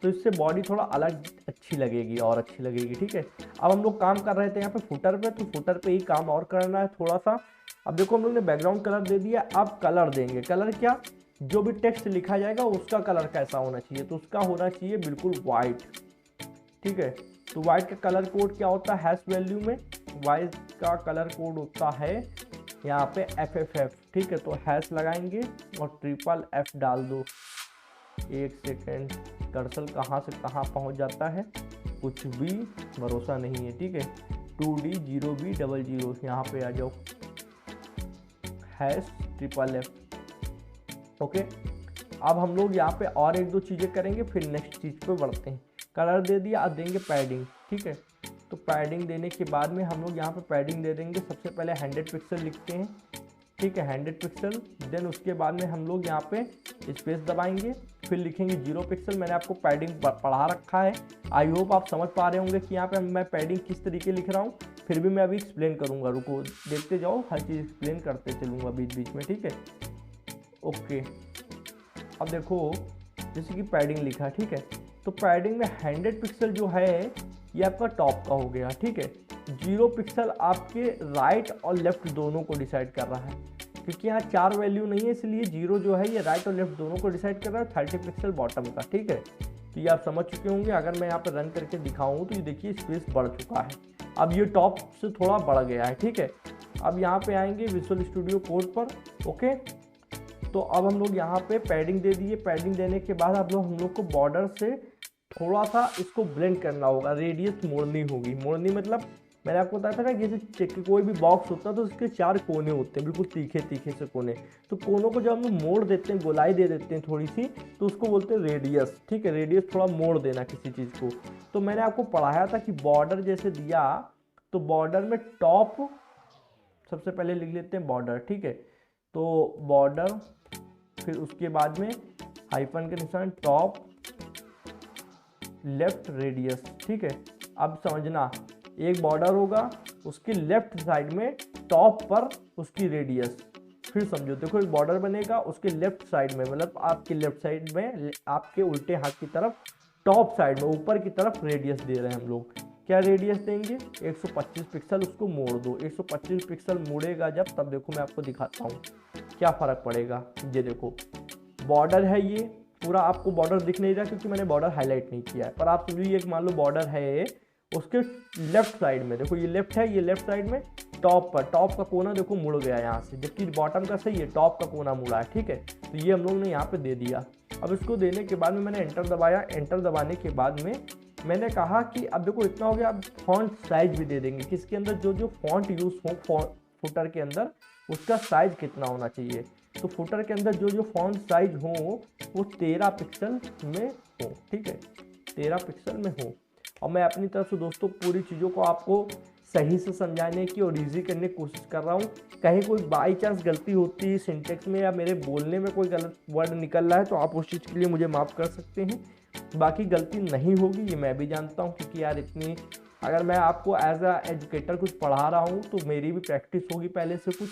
तो इससे बॉडी थोड़ा अलग अच्छी लगेगी और अच्छी लगेगी, ठीक है। अब हम लोग काम कर रहे थे यहाँ पे फुटर पे, तो फुटर पे ही काम और करना है थोड़ा सा। अब देखो हम लोग ने बैकग्राउंड कलर दे दिया, अब कलर देंगे। कलर क्या, जो भी टेक्स्ट लिखा जाएगा उसका कलर कैसा होना चाहिए, तो उसका होना चाहिए बिल्कुल वाइट, ठीक है। तो वाइट का कलर कोड क्या होता है, हैश वैल्यू में वाइट का कलर कोड होता है यहाँ पे FFF, ठीक है। तो हैश लगाएंगे और FFF डाल दो। एक सेकेंड, कर्सर कहाँ से कहाँ पहुँच जाता है कुछ भी भरोसा नहीं है, ठीक है। 2D 0B 00 यहाँ पे आ जाओ, हैश FFF, ओके। अब हम लोग यहाँ पे और एक दो चीज़ें करेंगे, फिर नेक्स्ट चीज़ पे बढ़ते हैं। कलर दे दिया, अब देंगे पैडिंग, ठीक है। तो पैडिंग देने के बाद में हम लोग यहाँ पे पैडिंग दे देंगे। सबसे पहले 100 पिक्सल लिखते हैं, ठीक है, 100 पिक्सल। देन उसके बाद में हम लोग यहाँ पे स्पेस दबाएंगे, फिर लिखेंगे 0 पिक्सल। मैंने आपको पैडिंग पढ़ा रखा है, आई होप आप समझ पा रहे होंगे कि यहाँ पे मैं पैडिंग किस तरीके लिख रहा हूँ। फिर भी मैं अभी एक्सप्लेन करूँगा, रुको देखते जाओ, हर चीज़ एक्सप्लेन करते चलूँगा बीच बीच में, ठीक है, ओके। अब देखो जैसे कि पैडिंग लिखा, ठीक है। तो पैडिंग में 100 पिक्सल जो है ये आपका टॉप का हो गया, ठीक है। 0 पिक्सल आपके राइट और लेफ्ट दोनों को डिसाइड कर रहा है, क्योंकि यहाँ 4 वैल्यू नहीं है, इसलिए 0 जो है ये राइट और लेफ्ट दोनों को डिसाइड कर रहा है। 30 पिक्सल बॉटम का, ठीक है। तो ये आप समझ चुके होंगे। अगर मैं यहाँ पर रन करके दिखाऊँ तो ये देखिए स्पेस बढ़ चुका है, अब ये टॉप से थोड़ा बढ़ गया है, ठीक है। अब यहाँ पे आएंगे विजुअल स्टूडियो कोड पर, ओके। तो अब हम लोग यहाँ पे पैडिंग दे दिए। पैडिंग देने के बाद अब हम लोग को बॉर्डर से थोड़ा सा इसको ब्लेंड करना होगा, रेडियस मोड़नी होगी। मोड़नी मतलब मैंने आपको बताया था ना, जैसे कोई भी बॉक्स होता है तो उसके 4 कोने होते हैं, बिल्कुल तीखे तीखे से कोने। तो कोनों को जब हम लोग मोड़ देते हैं, गोलाई दे देते हैं थोड़ी सी, तो उसको बोलते हैं रेडियस, ठीक है। रेडियस थोड़ा मोड़ देना किसी चीज़ को। तो मैंने आपको पढ़ाया था कि बॉर्डर जैसे दिया तो बॉर्डर में टॉप सबसे पहले लिख लेते हैं बॉर्डर, ठीक है। तो बॉर्डर, फिर उसके बाद में हाइफन के निशान, टॉप लेफ्ट रेडियस, ठीक है। अब समझना, एक बॉर्डर होगा, उसके लेफ्ट साइड में टॉप पर उसकी रेडियस। फिर समझो, देखो एक बॉर्डर बनेगा, उसके लेफ्ट साइड में, मतलब आपके लेफ्ट साइड में, आपके उल्टे हाथ की तरफ टॉप साइड में ऊपर की तरफ रेडियस दे रहे हैं हम लोग। क्या रेडियस देंगे, 125 पिक्सल। उसको मोड़ दो, 125 पिक्सल मुड़ेगा जब, तब देखो मैं आपको दिखाता हूँ क्या फ़र्क पड़ेगा। ये देखो बॉर्डर है, ये पूरा आपको बॉर्डर दिख नहीं रहा क्योंकि मैंने बॉर्डर हाईलाइट नहीं किया है, पर आप समझिए एक मान लो बॉर्डर है, उसके लेफ्ट साइड में देखो, ये लेफ्ट है, ये लेफ्ट साइड में टॉप पर, टॉप का कोना देखो मुड़ गया यहाँ से, जबकि बॉटम का सही है, टॉप का कोना मुड़ा है, ठीक है। तो ये हम लोग ने यहाँ पे दे दिया। अब इसको देने के बाद में मैंने एंटर दबाया। एंटर दबाने के बाद में मैंने कहा कि अब देखो इतना हो गया, अब फॉन्ट साइज भी दे देंगे, किसके अंदर जो जो फॉन्ट यूज़ हो फुटर के अंदर उसका साइज कितना होना चाहिए। तो फुटर के अंदर जो जो फॉन्ट साइज हो वो 13 पिक्सल में हो, ठीक है, 13 पिक्सल में हो। और मैं अपनी तरफ से दोस्तों पूरी चीज़ों को आपको सही से समझाने की और इजी करने की कोशिश कर रहा हूँ। कहीं कोई बाई चांस गलती होती है सिंटेक्स में या मेरे बोलने में कोई गलत वर्ड निकल रहा है तो आप उस चीज़ के लिए मुझे माफ़ कर सकते हैं। बाकी गलती नहीं होगी ये मैं भी जानता हूँ, क्योंकि यार इतनी अगर मैं आपको एज अ एजुकेटर कुछ पढ़ा रहा हूँ तो मेरी भी प्रैक्टिस होगी पहले से कुछ,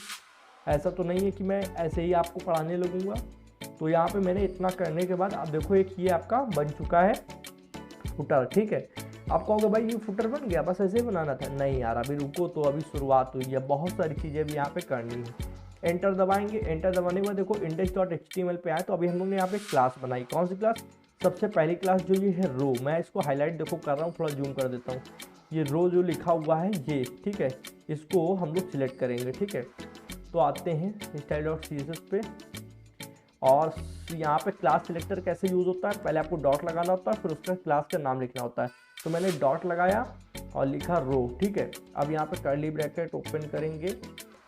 ऐसा तो नहीं है कि मैं ऐसे ही आपको पढ़ाने लगूँगा। तो यहाँ पे मैंने इतना करने के बाद अब देखो एक ये आपका बन चुका है फुटर, ठीक है। आप कहोगे भाई ये फुटर बन गया, बस ऐसे ही बनाना था। नहीं यार, अभी रुको, तो अभी शुरुआत हुई है, बहुत सारी चीज़ें भी यहाँ पे करनी है। एंटर दबाएंगे। एंटर दबाने के बाद देखो index.html पे आए तो अभी हम लोग ने यहाँ पे क्लास बनाई। कौन सी क्लास, सबसे पहली क्लास जो ये है रो, मैं इसको हाईलाइट देखो कर रहा हूँ, थोड़ा जूम कर देता हूँ। ये रो जो लिखा हुआ है ये, ठीक है, इसको हम लोग सिलेक्ट करेंगे, ठीक है। तो आते हैं style.css पे और यहाँ पे क्लास सिलेक्टर कैसे यूज़ होता है, पहले आपको डॉट लगाना होता है, फिर उसका क्लास का नाम लिखना होता है। तो मैंने डॉट लगाया और लिखा रो, ठीक है। अब यहाँ पे कर्ली ब्रैकेट ओपन करेंगे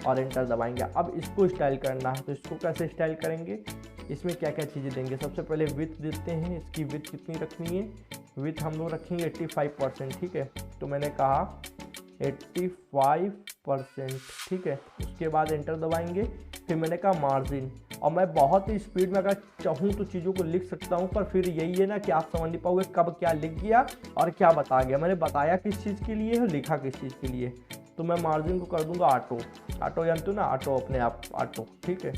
और एंटर दबाएंगे। अब इसको स्टाइल करना है, तो इसको कैसे स्टाइल करेंगे, इसमें क्या क्या चीज़ें देंगे। सबसे पहले विथ देते हैं, इसकी विथ कितनी रखनी है, विथ हम लोग रखेंगे 85%, ठीक है। तो मैंने कहा 85%, ठीक है। उसके बाद एंटर दबाएंगे। फिर मैंने कहा मार्जिन, और मैं बहुत ही स्पीड में अगर चाहूँ तो चीज़ों को लिख सकता हूँ, पर फिर यही है ना कि आप समझ नहीं पाओगे कब क्या लिख गया और क्या बता गया। मैंने बताया किस चीज़ के लिए है, लिखा किस चीज़ के लिए। तो मैं मार्जिन को कर दूंगा ऑटो। ऑटो जानते हो ना, ऑटो अपने आप ऑटो, ठीक है।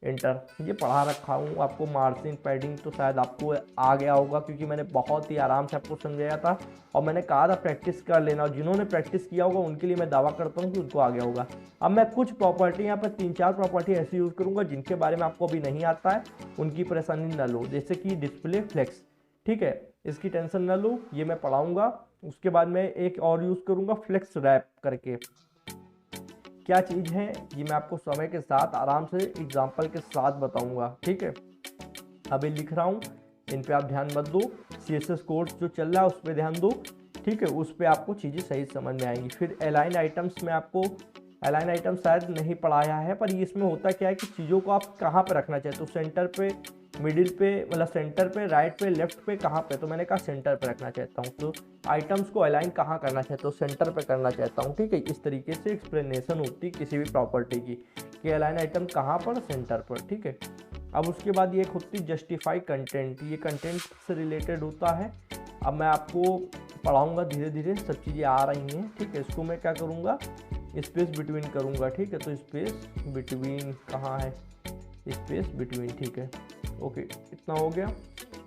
एंटर। ये पढ़ा रखा हूँ आपको मार्जिन पैडिंग, तो शायद आपको आ गया होगा क्योंकि मैंने बहुत ही आराम से आपको समझाया था और मैंने कहा था प्रैक्टिस कर लेना, और जिन्होंने प्रैक्टिस किया होगा उनके लिए मैं दावा करता हूँ कि उनको आ गया होगा। अब मैं कुछ प्रॉपर्टी यहाँ पर 3-4 प्रॉपर्टी ऐसी यूज़ करूँगा जिनके बारे में आपको अभी नहीं आता है, उनकी परेशानी न लो। जैसे कि डिस्प्ले फ्लेक्स, ठीक है, इसकी टेंशन न लो, ये मैं पढ़ाऊँगा। उसके बाद मैं एक और यूज़ करूँगा फ्लेक्स रैप करके। क्या चीज़ है ये मैं आपको समय के साथ आराम से एग्जाम्पल के साथ बताऊंगा, ठीक है। अभी लिख रहा हूँ, इन पे आप ध्यान मत दो। CSS कोर्स जो चल रहा है उस पर ध्यान दो, ठीक है, उस पर आपको चीज़ें सही समझ में आएंगी। फिर अलाइन आइटम्स में आपको अलाइन आइटम शायद नहीं पढ़ाया है, पर इसमें होता क्या है कि चीज़ों को आप कहाँ पर रखना चाहते हो, सेंटर पे, मिडिल पे, मतलब सेंटर पे, राइट पे, लेफ्ट पे, कहाँ पे। तो मैंने कहा सेंटर पे रखना चाहता हूँ, तो आइटम्स को अलाइन कहाँ करना चाहता हूँ, सेंटर पे करना चाहता हूँ, ठीक है। इस तरीके से एक्सप्लेनेशन होती है किसी भी प्रॉपर्टी की कि अलाइन आइटम कहाँ पर, सेंटर पर, ठीक है। अब उसके बाद ये एक होती है जस्टिफाई कंटेंट, ये कंटेंट से रिलेटेड होता है। अब मैं आपको पढ़ाऊँगा धीरे धीरे, सब चीज़ें आ रही हैं, ठीक है। इसको मैं क्या करूँगा, स्पेस बिटवीन करूँगा, ठीक है। तो स्पेस बिटवीन कहाँ है, स्पेस बिटवीन, ठीक है, ओके, इतना हो गया।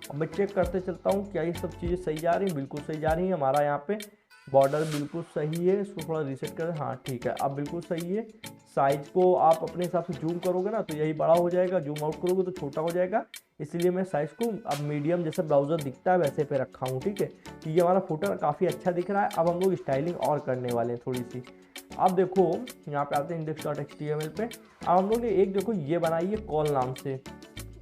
अब मैं चेक करते चलता हूँ क्या ये सब चीज़ें सही जा रही हैं। बिल्कुल सही जा रही हैं। हमारा यहाँ पे बॉर्डर बिल्कुल सही है, इसको थोड़ा रीसेट कर, हाँ ठीक है, अब बिल्कुल सही है। साइज को आप अपने हिसाब से जूम करोगे ना तो यही बड़ा हो जाएगा, जूम आउट करोगे तो छोटा हो जाएगा, इसलिए मैं साइज़ को अब मीडियम जैसे ब्राउज़र दिखता है वैसे पे रखा हूँ, ठीक है। तो ये हमारा फुटर काफ़ी अच्छा दिख रहा है। अब हम लोग स्टाइलिंग और करने वाले हैं थोड़ी सी। अब देखो यहाँ पे आते हैं index.html पे। अब हम लोग ने एक देखो ये बनाई है कॉल नाम से,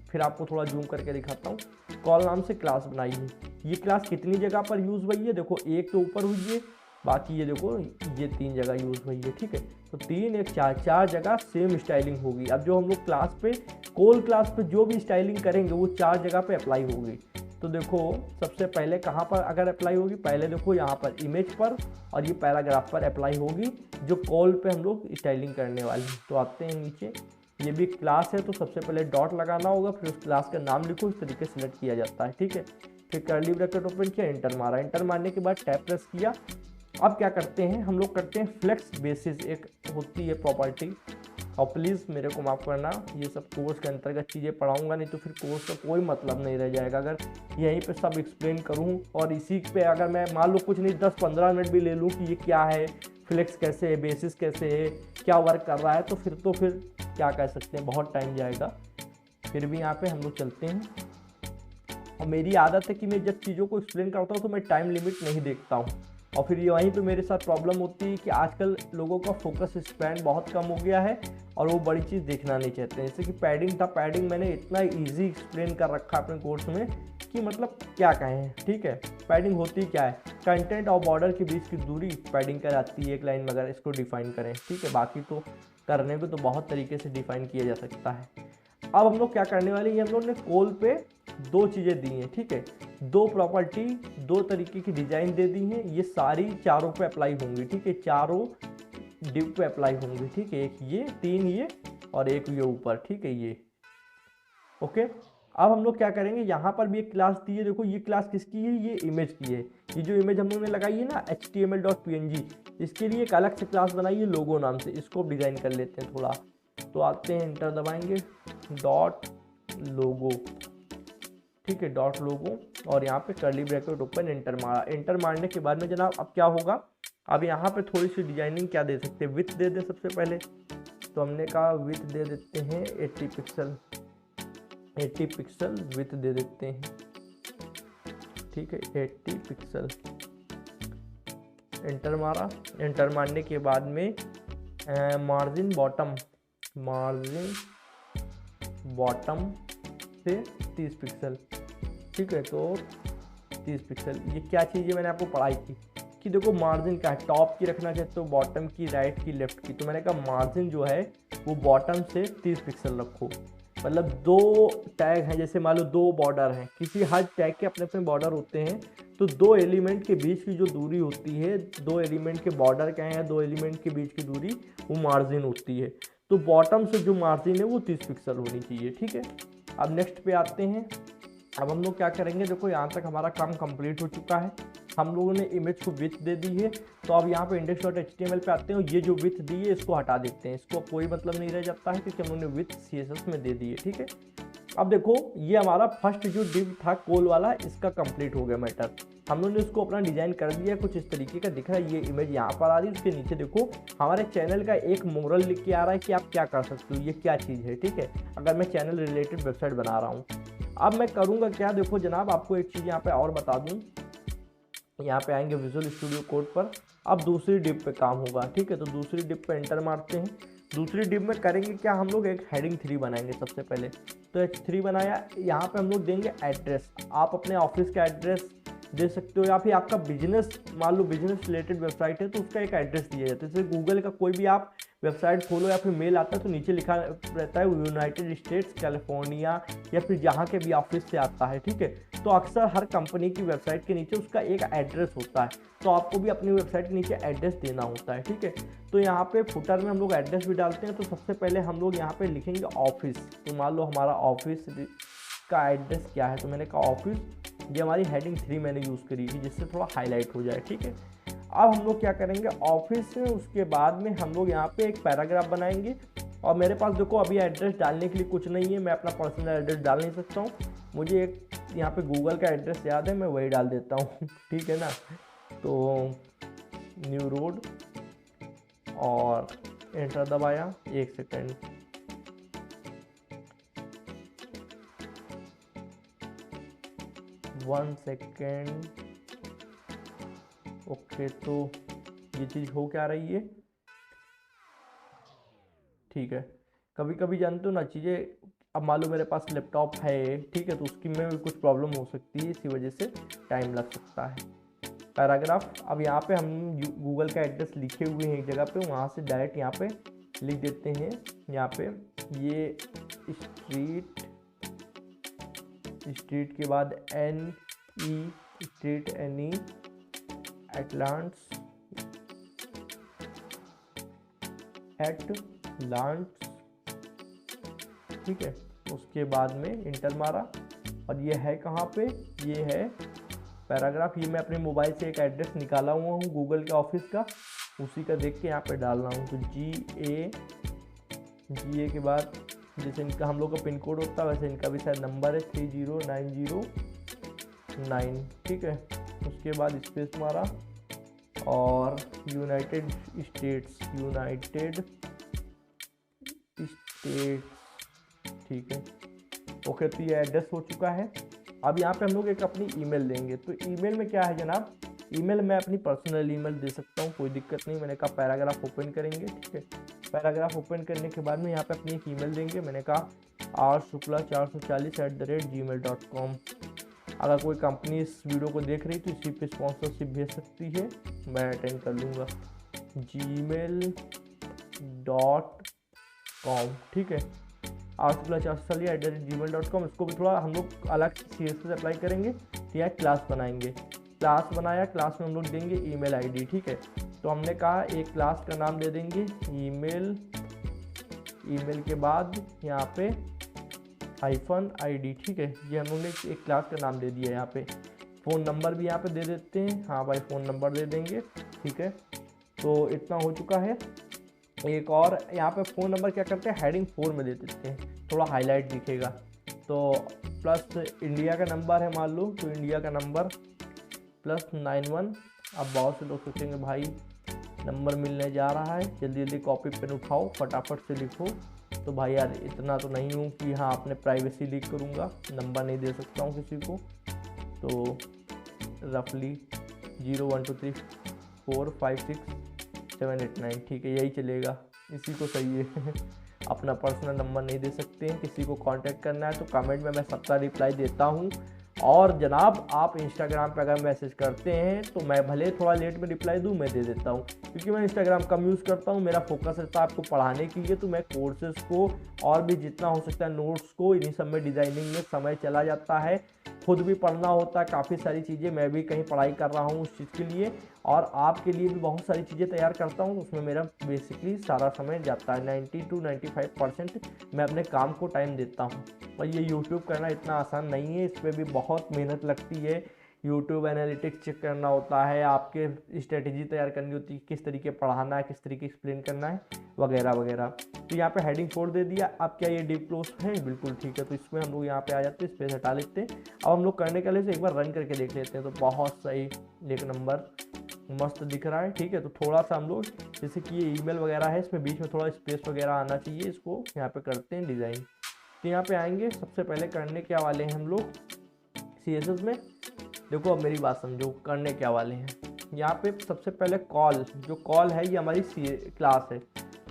फिर आपको थोड़ा जूम करके दिखाता हूँ। कॉल नाम से क्लास बनाई है। ये क्लास कितनी जगह पर यूज़ हुई है, देखो एक तो ऊपर हुई है, बाकी ये देखो ये 3 जगह यूज़ हुई है, ठीक है। तो 3 1 4 जगह सेम स्टाइलिंग होगी। अब जो हम लोग क्लास पे, कॉल क्लास पे जो भी स्टाइलिंग करेंगे वो 4 जगह पे अप्लाई होगी। तो देखो सबसे पहले कहाँ पर अगर अप्लाई होगी, पहले देखो यहाँ पर इमेज पर और ये पैराग्राफ पर अप्लाई होगी, जो कॉल पे हम लोग स्टाइलिंग करने वाले हैं। तो आते हैं नीचे, ये भी क्लास है तो सबसे पहले डॉट लगाना होगा, फिर उस क्लास का नाम लिखो, इस तरीके से सिलेक्ट किया जाता है, ठीक है। फिर कर्ली ब्रैकेट ओपन किया, एंटर मारा, एंटर मारने के बाद टैब प्रेस किया। अब क्या करते हैं हम लोग, करते हैं फ्लेक्स बेसिस, एक होती है प्रॉपर्टी। और प्लीज़ मेरे को माफ़ करना, ये सब कोर्स के अंतर्गत चीज़ें पढ़ाऊंगा, नहीं तो फिर कोर्स का कोई मतलब नहीं रह जाएगा अगर यहीं पे सब एक्सप्लेन करूँ और इसी पे अगर मैं मान लो कुछ नहीं 10-15 मिनट भी ले लूँ कि ये क्या है, फ्लेक्स कैसे है, बेसिस कैसे है, क्या वर्क कर रहा है, तो फिर क्या कह सकते हैं, बहुत टाइम जाएगा। फिर भी यहाँ पे हम लोग चलते हैं। और मेरी आदत है कि मैं जब चीज़ों को एक्सप्लेन करता हूँ तो मैं टाइम लिमिट नहीं देखता हूँ, और फिर ये वहीं पे मेरे साथ प्रॉब्लम होती है कि आजकल लोगों का फोकस स्पैन बहुत कम हो गया है और वो बड़ी चीज़ देखना नहीं चाहते हैं। जैसे कि पैडिंग था, पैडिंग मैंने इतना ईजी एक्सप्लेन कर रखा है अपने कोर्स में कि मतलब क्या कहें, ठीक है। पैडिंग होती क्या है, कंटेंट और बॉर्डर के बीच की दूरी पैडिंग कहलाती है एक लाइन में अगर इसको डिफाइन करें, ठीक है। बाकी तो करने को तो बहुत तरीके से डिफाइन किया जा सकता है। अब हम लोग क्या करने वाले हैं, हम लोग ने कॉल पे 2 चीज़ें दी हैं, ठीक है, 2 प्रॉपर्टी, 2 तरीके की डिज़ाइन दे दी हैं। ये सारी चारों पे अप्लाई होंगी, ठीक है, चारों डिव पे अप्लाई होंगी, ठीक है। एक ये, 3 ये और एक ये ऊपर, ठीक है, ये ओके। अब हम लोग क्या करेंगे, यहाँ पर भी एक क्लास दी है, देखो ये क्लास किसकी है, ये इमेज की है। ये जो इमेज हम लोग ने लगाई है ना html.png, इसके लिए एक अलग से क्लास बनाई है लोगो नाम से। इसको डिज़ाइन कर लेते हैं थोड़ा। तो आते हैं, इंटर दबाएंगे, डॉट लोगो, ठीक है, डॉट लोगो, और यहाँ पे कर्ली ब्रैकेट ओपन, एंटर मारा। एंटर मारने के बाद में जनाब अब क्या होगा, अब यहाँ पे थोड़ी सी डिजाइनिंग क्या दे सकते हैं, विड्थ दे दे सबसे पहले। तो हमने कहा विड्थ दे देते हैं 80 पिक्सल, 80 पिक्सल विड्थ दे देते हैं, ठीक है, 80 पिक्सल। एंटर मारा। एंटर मारने के बाद में मार्जिन बॉटम, मार्जिन बॉटम से 30 पिक्सल, ठीक है। तो 30 पिक्सल, ये क्या चीज़ है मैंने आपको पढ़ाई थी कि देखो मार्जिन का है, टॉप की रखना चाहते हो, बॉटम की, राइट की, लेफ्ट की। तो मैंने कहा मार्जिन जो है वो बॉटम से 30 पिक्सल रखो। मतलब 2 टैग हैं, जैसे मान लो 2 बॉर्डर हैं, किसी हर टैग के अपने अपने बॉर्डर होते हैं, तो 2 एलिमेंट के बीच की जो दूरी होती है, 2 एलिमेंट के बॉर्डर क्या है, 2 एलिमेंट के बीच की दूरी वो मार्जिन होती है। तो बॉटम से जो मार्जिन है वो 30 पिक्सल होनी चाहिए, ठीक है। अब नेक्स्ट पे आते हैं। अब हम लोग क्या करेंगे, देखो यहाँ तक हमारा काम कंप्लीट हो चुका है। हम लोगों ने इमेज को विड्थ दे दी है। तो अब यहाँ पे index.html पे आते हैं और ये जो विड्थ दी है इसको हटा देते हैं, इसको कोई मतलब नहीं रह जाता है क्योंकि हम लोगों ने विड्थ CSS में दे दी है, ठीक है। अब देखो ये हमारा फर्स्ट जो डिव था कोल वाला, इसका कंप्लीट हो गया मैटर। हम लोगों ने इसको अपना डिजाइन कर दिया, कुछ इस तरीके का दिख रहा है। ये इमेज यहाँ पर आ रही है, उसके नीचे देखो हमारे चैनल का एक मोरल लिख के आ रहा है कि आप क्या कर सकते हो, ये क्या चीज़ है, ठीक है। अगर मैं चैनल रिलेटेड वेबसाइट बना रहा हूँ, अब मैं करूँगा क्या, देखो जनाब आपको एक चीज़ यहाँ पे और बता दूँ। यहाँ पे आएंगे विजुअल स्टूडियो कोड पर, अब दूसरी डिप पे काम होगा, ठीक है। तो दूसरी डिप पे एंटर मारते हैं। दूसरी डिप में करेंगे क्या, हम लोग एक हेडिंग 3 बनाएंगे सबसे पहले। तो H3 बनाया, यहाँ पे हम लोग देंगे एड्रेस। आप अपने ऑफिस का एड्रेस दे सकते हो या फिर आपका बिजनेस, मान लो बिजनेस रिलेटेड वेबसाइट है तो उसका एक एड्रेस दिया जाता है। जैसे गूगल का कोई भी आप वेबसाइट खोलो या फिर मेल आता है तो नीचे लिखा रहता है यूनाइटेड स्टेट्स कैलिफोर्निया, या फिर जहाँ के भी ऑफिस से आता है, ठीक है। तो अक्सर हर कंपनी की वेबसाइट के नीचे उसका एक एड्रेस होता है, तो आपको भी अपनी वेबसाइट के नीचे एड्रेस देना होता है, ठीक है। तो यहाँ पे फुटर में हम लोग एड्रेस भी डालते हैं। तो सबसे पहले हम लोग यहाँ पे लिखेंगे ऑफिस। तो मान लो हमारा ऑफिस का एड्रेस क्या है, तो मैंने कहा ऑफिस। ये हमारी हेडिंग 3 मैंने यूज़ करी थी जिससे थोड़ा हाईलाइट हो जाए, ठीक है। अब हम लोग क्या करेंगे, ऑफिस में उसके बाद में हम लोग यहाँ पे एक पैराग्राफ बनाएंगे। और मेरे पास देखो अभी एड्रेस डालने के लिए कुछ नहीं है, मैं अपना पर्सनल एड्रेस डाल नहीं सकता हूँ। मुझे एक यहाँ पे गूगल का एड्रेस याद है, मैं वही डाल देता हूँ ठीक है ना। तो न्यू रोड और एंटर दबाया, 1 सेकेंड। ओके, तो ये चीज़ हो क्या रही है, ठीक है। कभी कभी जानते हो ना चीज़ें, अब मान लो मेरे पास लैपटॉप है, ठीक है, तो उसकी में भी कुछ प्रॉब्लम हो सकती है, इसी वजह से टाइम लग सकता है। पैराग्राफ, अब यहाँ पे हम गूगल का एड्रेस लिखे हुए हैं एक जगह पे, वहाँ से डायरेक्ट यहाँ पे लिख देते हैं। यहाँ पे ये स्ट्रीट के बाद NE स्ट्रीट NE एटलांट्स, ठीक है। उसके बाद में इंटर मारा और ये है कहाँ पे, ये है पैराग्राफ। ये मैं अपने मोबाइल से एक एड्रेस निकाला हुआ हूँ गूगल के ऑफिस का, उसी का देख के यहाँ पे डाल रहा हूँ। तो GA के बाद जैसे इनका हम लोग का पिन कोड होता है वैसे इनका भी शायद नंबर है 30909, ठीक है। उसके बाद स्पेस मारा और यूनाइटेड स्टेट्स, ठीक है। ओके, तो ये एड्रेस हो चुका है। अब यहाँ पे हम लोग एक अपनी ईमेल देंगे। तो ईमेल में क्या है जनाब, ईमेल मैं अपनी पर्सनल ईमेल दे सकता हूँ, कोई दिक्कत नहीं। मैंने कहा पैराग्राफ ओपन करेंगे, ठीक है। पैराग्राफ ओपन करने के बाद में यहाँ पे अपनी एक ईमेल देंगे। मैंने कहा rshukla440@gmail.com। अगर कोई कंपनी इस वीडियो को देख रही तो इसी पे स्पॉन्सरशिप भेज सकती है, मैं अटेंड कर लूँगा। gmail.com, ठीक है। rshukla440@gmail.com। इसको भी थोड़ा हम लोग अलग CSS अप्लाई करेंगे, या क्लास बनाएंगे। क्लास बनाया, क्लास में हम लोग देंगे ईमेल ID, ठीक है। तो हमने कहा एक क्लास का नाम दे देंगे ईमेल के बाद यहाँ पे -ID, ठीक है। ये हम लोग ने एक क्लास का नाम दे दिया। यहाँ पे फ़ोन नंबर भी यहाँ पे दे देते हैं, हाँ भाई फ़ोन नंबर दे देंगे, ठीक है। तो इतना हो चुका है। एक और यहाँ पे फ़ोन नंबर क्या करते हैं, हेडिंग 4 में दे देते हैं, थोड़ा हाईलाइट दिखेगा। तो प्लस इंडिया का नंबर है मान लो, तो इंडिया का नंबर +91। अब बहुत से लोग सोचेंगे भाई नंबर मिलने जा रहा है, जल्दी जल्दी कॉपी पेन उठाओ फटाफट से लिखो। तो भाई यार इतना तो नहीं हूँ कि हाँ अपने प्राइवेसी लीक करूँगा, नंबर नहीं दे सकता हूँ किसी को। तो रफली 0 1 2 3 4 5 6 7 8 9, ठीक है, यही चलेगा, इसी को सही है अपना पर्सनल नंबर नहीं दे सकते हैं। किसी को कांटेक्ट करना है तो कमेंट में मैं सबका रिप्लाई देता हूँ। और जनाब आप इंस्टाग्राम पे अगर मैसेज करते हैं तो मैं भले थोड़ा लेट में रिप्लाई दूँ, मैं दे देता हूँ, क्योंकि मैं इंस्टाग्राम कम यूज़ करता हूँ। मेरा फोकस रहता है आपको पढ़ाने के लिए, तो मैं कोर्सेज़ को और भी जितना हो सकता है नोट्स को, इन्हीं सब में डिज़ाइनिंग में समय चला जाता है। खुद भी पढ़ना होता है काफ़ी सारी चीज़ें, मैं भी कहीं पढ़ाई कर रहा हूँ उस चीज़ के लिए, और आपके लिए भी बहुत सारी चीज़ें तैयार करता हूँ, उसमें मेरा बेसिकली सारा समय जाता है। 90 to 95% मैं अपने काम को टाइम देता हूँ। और ये यूट्यूब करना इतना आसान नहीं है, इस पर भी बहुत मेहनत लगती है। यूट्यूब एनालिटिक्स चेक करना होता है, आपके स्ट्रेटेजी तैयार करनी होती है, किस तरीके पढ़ाना है, किस तरीके एक्सप्लेन करना है, वगैरह वगैरह। तो यहाँ पे हेडिंग 4 दे दिया। अब क्या ये डीप क्लोज है? बिल्कुल ठीक है। तो इसमें हम लोग यहाँ पे आ जाते हैं, स्पेस हटा लेते हैं। अब हम लोग करने के लिए एक बार रन करके देख लेते हैं। तो बहुत सही, एक नंबर, मस्त दिख रहा है। ठीक है, तो थोड़ा सा हम लोग, जैसे कि ये ईमेल वगैरह है, इसमें बीच में थोड़ा स्पेस वगैरह आना चाहिए, इसको यहाँ पे करते हैं डिज़ाइन। तो यहाँ पे आएंगे, सबसे पहले करने क्या वाले हैं हम लोग CSS में। देखो अब मेरी बात समझो, करने क्या वाले हैं। यहाँ पे सबसे पहले कॉल, जो कॉल है ये हमारी क्लास है,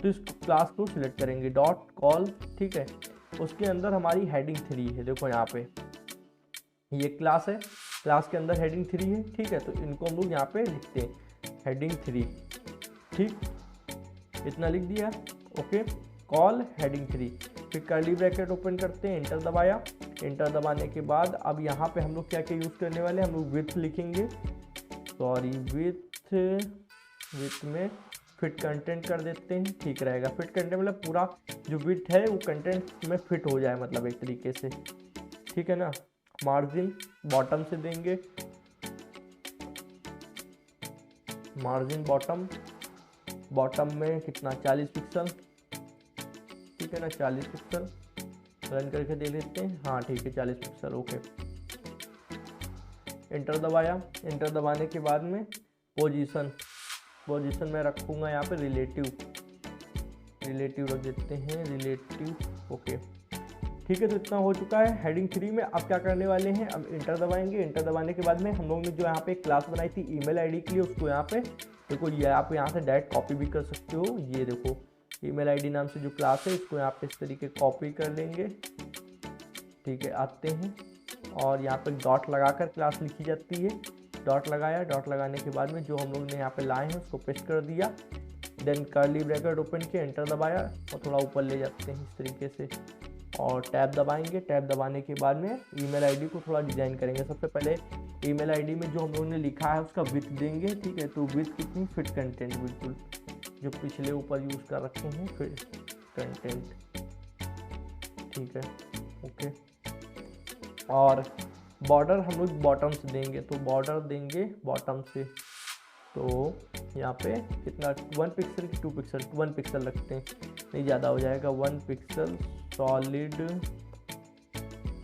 तो इस क्लास को सिलेक्ट करेंगे, डॉट कॉल। ठीक है, उसके अंदर हमारी हेडिंग 3 है। देखो यहाँ पे ये क्लास है, क्लास के अंदर हेडिंग 3 है। ठीक है, तो इनको हम लोग यहाँ पे लिखते हैं हेडिंग 3। ठीक, इतना लिख दिया। ओके, कॉल हेडिंग 3, फिर कर्ली ब्रैकेट ओपन करते हैं, एंटर दबाया। एंटर दबाने के बाद अब यहाँ पे हम लोग क्या क्या यूज़ करने वाले हैं, हम लोग विथ लिखेंगे, सॉरी विथ में फिट कंटेंट कर देते हैं, ठीक रहेगा। फिट कंटेंट मतलब पूरा जो विथ है वो कंटेंट में फिट हो जाए, मतलब एक तरीके से, ठीक है ना। मार्जिन बॉटम से देंगे, मार्जिन बॉटम में कितना, 40 पिक्सल, ठीक है ना, 40 पिक्सल। रन करके देख लेते हैं, हाँ ठीक है, 40 पिक्सल। ओके, एंटर दबाया। एंटर दबाने के बाद में पोजीशन में रखूँगा यहाँ पे रिलेटिव रख देते हैं, रिलेटिव। ओके, ठीक है, तो इतना हो चुका है हेडिंग 3 में। अब क्या करने वाले हैं, अब एंटर दबाएंगे। एंटर दबाने के बाद में हम लोग ने जो यहाँ पे एक क्लास बनाई थी ईमेल आईडी के लिए, उसको यहाँ पे देखो, ये आप यहाँ से डायरेक्ट कॉपी भी कर सकते हो। ये देखो ईमेल आईडी नाम से जो क्लास है, इसको यहाँ पे इस तरीके कॉपी कर लेंगे। ठीक है, आते हैं और यहाँ पे डॉट लगाकर क्लास लिखी जाती है। डॉट लगाया, डॉट लगाने के बाद में जो हम लोग ने यहाँ पे लाए हैं उसको पेस्ट कर दिया। देन कर्ली ब्रैकेट ओपन किया, एंटर दबाया और थोड़ा ऊपर ले जाते हैं इस तरीके से, और टैब दबाएंगे। टैब दबाने के बाद में ईमेल आईडी को थोड़ा डिजाइन करेंगे। सबसे पहले ईमेल आईडी में जो हम लोगों ने लिखा है उसका विथ देंगे। ठीक है, तो विथ कितनी, फिट कंटेंट, बिल्कुल जो पिछले ऊपर यूज़ कर रखे हैं, फिट कंटेंट। ठीक है, ओके। और बॉर्डर हम लोग बॉटम से देंगे, तो बॉर्डर देंगे बॉटम से। तो यहाँ पे कितना, 1 पिक्सल की 2 पिक्सल, 1 पिक्सल रखते हैं, नहीं ज़्यादा हो जाएगा, 1 पिक्सल सॉलिड।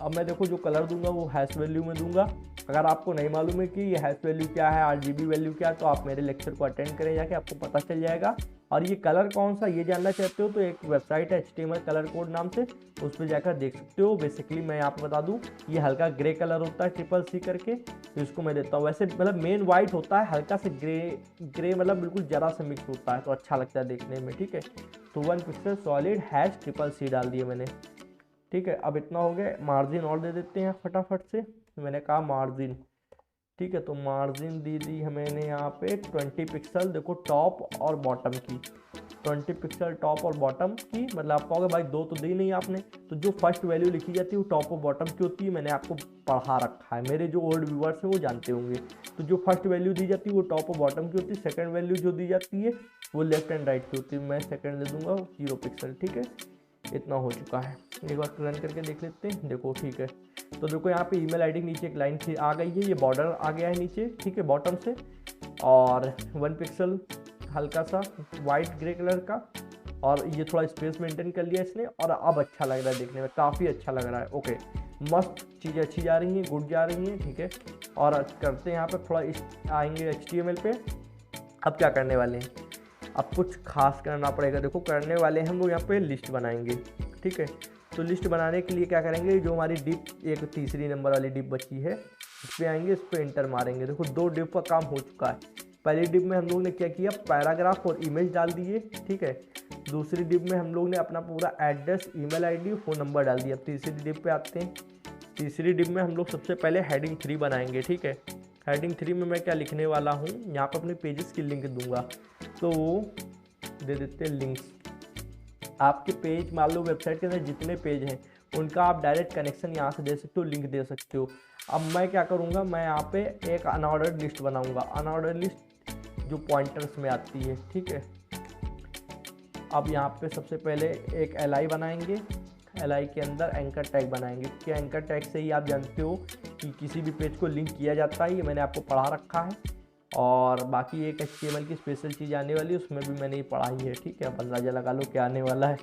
अब मैं देखो जो कलर दूंगा वो हैश वैल्यू में दूंगा। अगर आपको नहीं मालूम है कि ये हैश वैल्यू क्या है, RGB वैल्यू क्या है, तो आप मेरे लेक्चर को अटेंड करें जाके, आपको पता चल जाएगा। और ये कलर कौन सा ये जानना चाहते हो तो एक वेबसाइट है HTML कलर कोड नाम से, उस पर जाकर देख सकते हो। बेसिकली मैं आपको बता दूं, ये हल्का ग्रे कलर होता है CCC करके, तो इसको मैं देता हूँ। वैसे मतलब मेन वाइट होता है, हल्का से ग्रे मतलब बिल्कुल जरा से मिक्स होता है, तो अच्छा लगता है देखने में। ठीक है, तो 1 पिक्सल सॉलिड हैश CCC डाल दिए मैंने। ठीक है, अब इतना हो गया। मार्जिन और दे देते हैं फटाफट से, मैंने कहा मार्जिन। ठीक है, तो मार्जिन दे दी मैंने यहाँ पे 20 पिक्सल। देखो टॉप और बॉटम की 20 पिक्सल टॉप और बॉटम की, मतलब आप कहोगे भाई दो तो दी नहीं आपने, तो जो फर्स्ट वैल्यू लिखी जाती है वो टॉप और बॉटम की होती है। मैंने आपको पढ़ा रखा है, मेरे जो ओल्ड व्यूअर्स हैं वो जानते होंगे। तो जो फर्स्ट वैल्यू दी जाती है वो टॉप और बॉटम की होती है। सेकंड वैल्यू जो दी जाती है वो लेफ्ट एंड राइट की होती है। मैं सेकंड दे दूंगा 0 पिक्सल। ठीक है, इतना हो चुका है। एक बार रन करके देख लेते हैं। देखो ठीक है, तो देखो यहाँ पे ईमेल आईडी नीचे एक लाइन से आ गई है, ये बॉर्डर आ गया है नीचे। ठीक है, बॉटम से, और 1 पिक्सल हल्का सा वाइट ग्रे कलर का, और ये थोड़ा स्पेस मेंटेन कर लिया इसने, और अब अच्छा लग रहा है देखने में, काफ़ी अच्छा लग रहा है। ओके, मस्त चीज़ें अच्छी जा रही हैं, गुड जा रही हैं। ठीक है, और करते हैं यहाँ पर थोड़ा आएंगे HTML पे। अब क्या करने वाले हैं, अब कुछ खास करना पड़ेगा। देखो करने वाले हम लोग यहाँ पे लिस्ट बनाएंगे। ठीक है, तो लिस्ट बनाने के लिए क्या करेंगे, जो हमारी डिप एक तीसरी नंबर वाली डिप बची है इस पर आएंगे, इस पर एंटर मारेंगे। देखो 2 डिप का काम हो चुका है। पहली डिप में हम लोग ने क्या किया, पैराग्राफ और इमेज डाल दिए। ठीक है, दूसरी डिप में हम लोग ने अपना पूरा address, email ID, phone number डाल दिया। तीसरी डिप पे आते हैं। तीसरी डिप में हम लोग सबसे पहले हेडिंग 3 बनाएंगे। ठीक है, हेडिंग 3 में मैं क्या लिखने वाला हूँ, यहाँ पर अपने पेजेस की लिंक दूंगा। तो दे देते हैं लिंक्स। आपके पेज, मान लो वेबसाइट के अंदर जितने पेज हैं उनका आप डायरेक्ट कनेक्शन यहाँ से दे सकते हो, लिंक दे सकते हो। अब मैं क्या करूँगा, मैं यहाँ पे एक अनऑर्डर्ड लिस्ट बनाऊँगा, अनऑर्डर्ड लिस्ट जो पॉइंटर्स में आती है, ठीक है। अब यहाँ पे सबसे पहले एक LI बनाएंगे, LI के अंदर एंकर टैग बनाएंगे, कि एंकर टैग से ही आप जानते हो कि किसी भी पेज को लिंक किया जाता है, ये मैंने आपको पढ़ा रखा है। और बाकी एक HTML की स्पेशल चीज़ आने वाली है, उसमें भी मैंने ये पढ़ाई है, ठीक है। अब अंदाज़ा लगा लो क्या आने वाला है।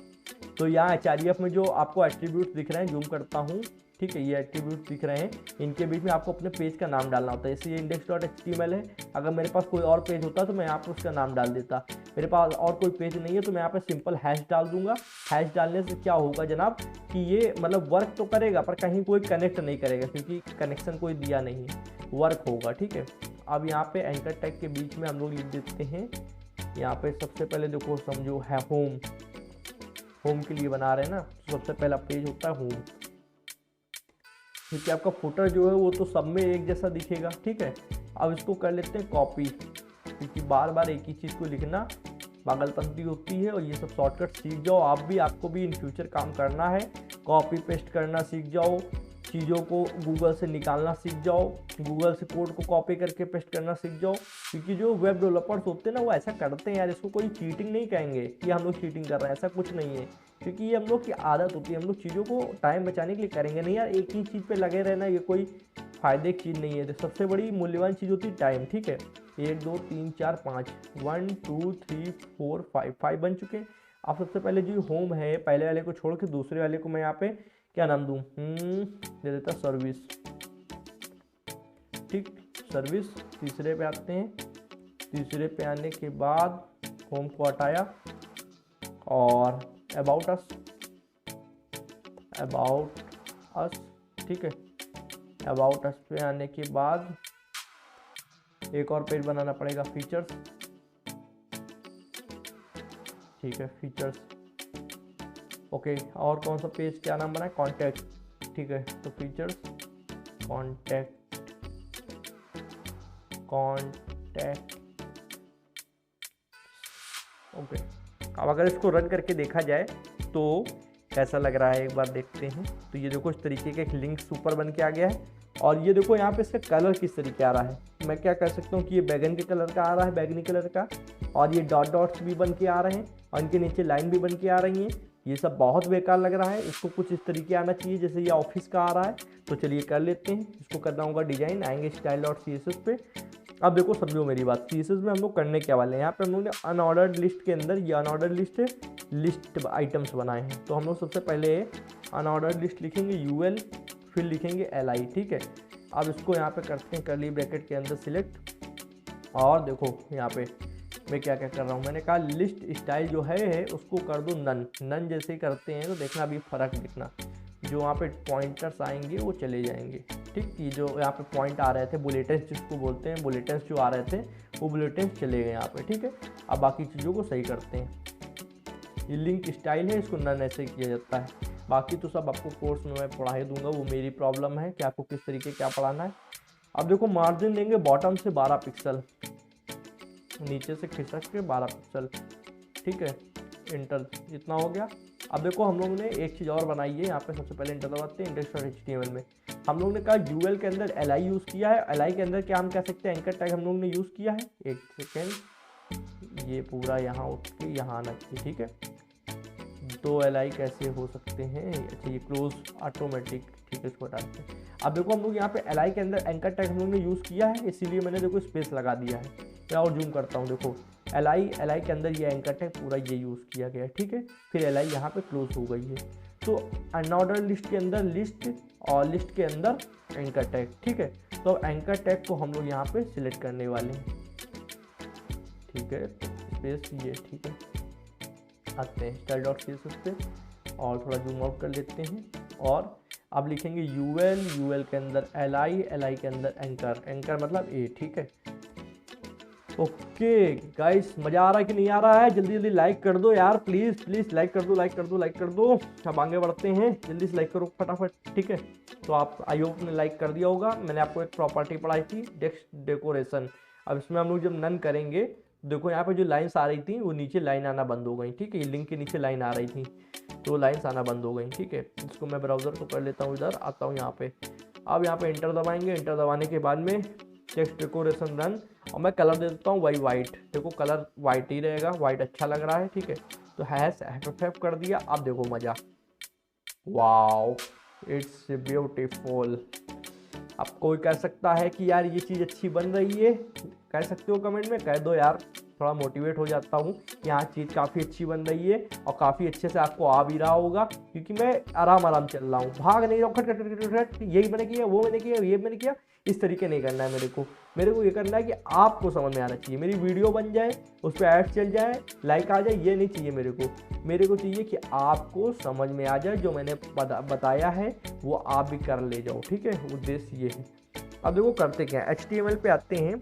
तो यहाँ HREF में जो आपको एट्रीब्यूट्स दिख रहे हैं, जूम करता हूँ, ठीक है, ये एट्रीब्यूट्स दिख रहे हैं, इनके बीच में आपको अपने पेज का नाम डालना होता है। जैसे ये index.html है, अगर मेरे पास कोई और पेज होता तो मैं यहाँ पर उसका नाम डाल देता। मेरे पास और कोई पेज नहीं है तो मैं यहाँ पर सिंपल हैश डाल दूंगा। हैश डालने से क्या होगा जनाब कि ये मतलब वर्क तो करेगा पर कहीं कोई कनेक्ट नहीं करेगा, क्योंकि कनेक्शन कोई दिया नहीं है, वर्क होगा, ठीक है। अब यहाँ पे एंकर टैग के बीच में हम लोग लिख देते हैं, यहाँ पे सबसे पहले देखो समझो है होम, होम के लिए बना रहे हैं ना, तो सबसे पहला पेज होता है होम, क्योंकि आपका फुटर जो है वो तो सब में एक जैसा दिखेगा, ठीक है। अब इसको कर लेते हैं कॉपी, क्योंकि बार बार एक ही चीज़ को लिखना पागलपंती होती है, और ये सब शॉर्टकट सीख जाओ आप भी, आपको भी इन फ्यूचर काम करना है। कॉपी पेस्ट करना सीख जाओ, चीज़ों को गूगल से निकालना सीख जाओ, गूगल से कोड को कॉपी करके पेस्ट करना सीख जाओ, क्योंकि जो वेब डेवलपर्स होते हैं ना वो ऐसा करते हैं यार, इसको कोई चीटिंग नहीं कहेंगे कि हम लोग चीटिंग कर रहे हैं, ऐसा कुछ नहीं है, क्योंकि ये हम लोग की आदत होती है, हम लोग चीज़ों को टाइम बचाने के लिए करेंगे नहीं यार, एक ही चीज़ पे लगे रहना ये कोई फ़ायदे की चीज़ नहीं है। तो सबसे बड़ी मूल्यवान चीज़ होती है टाइम, ठीक है। 1 2 3 4 5 1 2 3 4 5 बन चुके हैं। अब सबसे पहले जो होम है, पहले वाले को छोड़ के दूसरे वाले को मैं यहाँ पे क्या नाम दूँ, दे देता सर्विस, ठीक, सर्विस। तीसरे पे आते हैं, तीसरे पे आने के बाद होम को हटाया और अबाउट अस, अबाउट अस, ठीक है। अबाउट अस पे आने के बाद एक और पेज बनाना पड़ेगा, फीचर्स, ठीक है, फीचर्स, ओके। और कौन सा पेज, क्या नाम बना है, कॉन्टैक्ट, ठीक है। तो फीचर्स, कॉन्टैक्ट, कॉन्टैक्ट, ओके। अब अगर इसको रन करके देखा जाए तो कैसा लग रहा है, एक बार देखते हैं। तो ये देखो इस तरीके का एक लिंक ऊपर बन के आ गया है, और ये देखो यहाँ पे इसका कलर किस तरीके आ रहा है। मैं क्या कर सकता हूँ कि ये बैगन के कलर का आ रहा है, बैगनी कलर का, और ये डॉट डॉट्स भी बन के आ रहे हैं, और इनके नीचे लाइन भी बन के आ रही हैं। ये सब बहुत बेकार लग रहा है, इसको कुछ इस तरीके आना चाहिए जैसे ये ऑफिस का आ रहा है। तो चलिए कर लेते हैं, इसको करना होगा डिजाइन, आएंगे style.css पे। अब देखो समझो मेरी बात, CSS में हम लोग करने क्या वाले हैं, यहाँ पे हम लोग ने अनऑर्डर्ड लिस्ट के अंदर, ये अनऑर्डर्ड लिस्ट है, लिस्ट आइटम्स बनाए हैं। तो हम लोग सबसे पहले अनऑर्डर्ड लिस्ट लिखेंगे UL, फिर लिखेंगे LI, ठीक है। अब इसको यहाँ पे करते हैं कर्ली ब्रैकेट के अंदर सिलेक्ट, और देखो यहाँ पे मैं क्या क्या कर रहा हूँ, मैंने कहा लिस्ट स्टाइल जो है उसको कर दो नन, नन जैसे ही करते हैं तो देखना अभी फ़र्क दिखना, जो वहाँ पे पॉइंटर्स आएंगे वो चले जाएंगे, ठीक। ये जो यहाँ पे पॉइंट आ रहे थे, बुलेटिन्स जिसको बोलते हैं, बुलेटिन्स जो आ रहे थे वो बुलेटिन्स चले गए यहाँ पे, ठीक है। अब बाकी चीज़ों को सही करते हैं। ये लिंक स्टाइल है, इसको नन ऐसे किया जाता है। बाकी तो सब आपको कोर्स में मैं पढ़ा ही दूंगा, वो मेरी प्रॉब्लम है कि आपको किस तरीके क्या पढ़ाना है। अब देखो मार्जिन देंगे बॉटम से 12 पिक्सल, नीचे से खिसक के 12 पिक्सल, ठीक है। इंटर, इतना हो गया। अब देखो हम लोगों ने एक चीज़ और बनाई है, यहाँ पे सबसे पहले इंटर दबाते हैं, index.html में हम लोग ने कहा UL के अंदर LI यूज़ किया है, LI के अंदर क्या हम कह सकते हैं, एंकर टैग हम लोग ने यूज़ किया है। एक सेकेंड, ये पूरा यहाँ उठ के यहाँ आना चाहिए, ठीक है। तो LI कैसे हो सकते हैं, अच्छा ये क्लोज ऑटोमेटिक, ठीक है, इसको हटाते हैं। अब देखो हम लोग यहाँ पे LI के अंदर एंकर टैग हम लोग ने यूज़ किया है, इसीलिए मैंने देखो स्पेस लगा दिया है। मैं और जूम करता हूँ, देखो LI के अंदर ये एंकर टैग पूरा ये यूज़ किया गया है, ठीक है। फिर LI यहाँ पे क्लोज हो गई है। तो अनऑर्डर लिस्ट के अंदर लिस्ट, और लिस्ट के अंदर एंकर टैग, ठीक है। तो एंकर टैग को हम लोग यहाँ पे सिलेक्ट करने वाले हैं, ठीक है। स्पेस ये, ठीक है। आते हैं style.css पे और थोड़ा जूम आउट कर लेते हैं, और अब लिखेंगे UL के अंदर LI के अंदर एंकर, एंकर मतलब ए, ठीक है। ओके गाइस, मज़ा आ रहा है कि नहीं आ रहा है, जल्दी जल्दी लाइक कर दो यार, प्लीज़ प्लीज़ लाइक कर दो, लाइक कर दो, लाइक कर दो। अब आगे बढ़ते हैं, जल्दी से लाइक करो फटाफट, ठीक है। तो आप आई होप ने लाइक कर दिया होगा। मैंने आपको एक प्रॉपर्टी पढ़ाई थी, टेक्स्ट डेकोरेशन। अब इसमें हम लोग जब नन करेंगे देखो यहाँ पे जो लाइन्स आ रही थी वो नीचे लाइन आना बंद हो गई, ठीक है, ये लिंक के नीचे लाइन आ रही थी तो लाइन्स आना बंद हो गई, ठीक है। इसको मैं ब्राउज़र को कर लेता हूँ, इधर आता हूँ यहाँ पे। अब यहाँ पे इंटर दबाएंगे, इंटर दबाने के बाद में टेक्स्ट डेकोरेशन रन, और मैं कलर दे देता हूँ वही वाइट। देखो कलर वाइट ही रहेगा, वाइट अच्छा लग रहा है, ठीक है। तो हैश FFF कर दिया। अब देखो मज़ा, वाओ इट्स ब्यूटीफुल। अब कोई कह सकता है कि यार ये चीज़ अच्छी बन रही है, कह सकते हो कमेंट में, कह दो यार, थोड़ा मोटिवेट हो जाता हूँ कि हाँ चीज़ काफ़ी अच्छी बन रही है और काफ़ी अच्छे से आपको आ भी रहा होगा, क्योंकि मैं आराम आराम चल रहा हूँ, भाग नहीं रहा हूँ, खट खट खट खट खट, यही मैंने किया, वो मैंने किया, ये मैंने किया, इस तरीके नहीं करना है मेरे को ये करना है कि आपको समझ में आना चाहिए, मेरी वीडियो बन जाए, उस पर ऐड चल जाए, लाइक आ जाए, ये नहीं चाहिए मेरे को चाहिए कि आपको समझ में आ जाए, जो मैंने बताया है वो आप भी कर ले जाओ, ठीक है, उद्देश्य ये है। अब देखो करते क्या है, HTML पे आते हैं,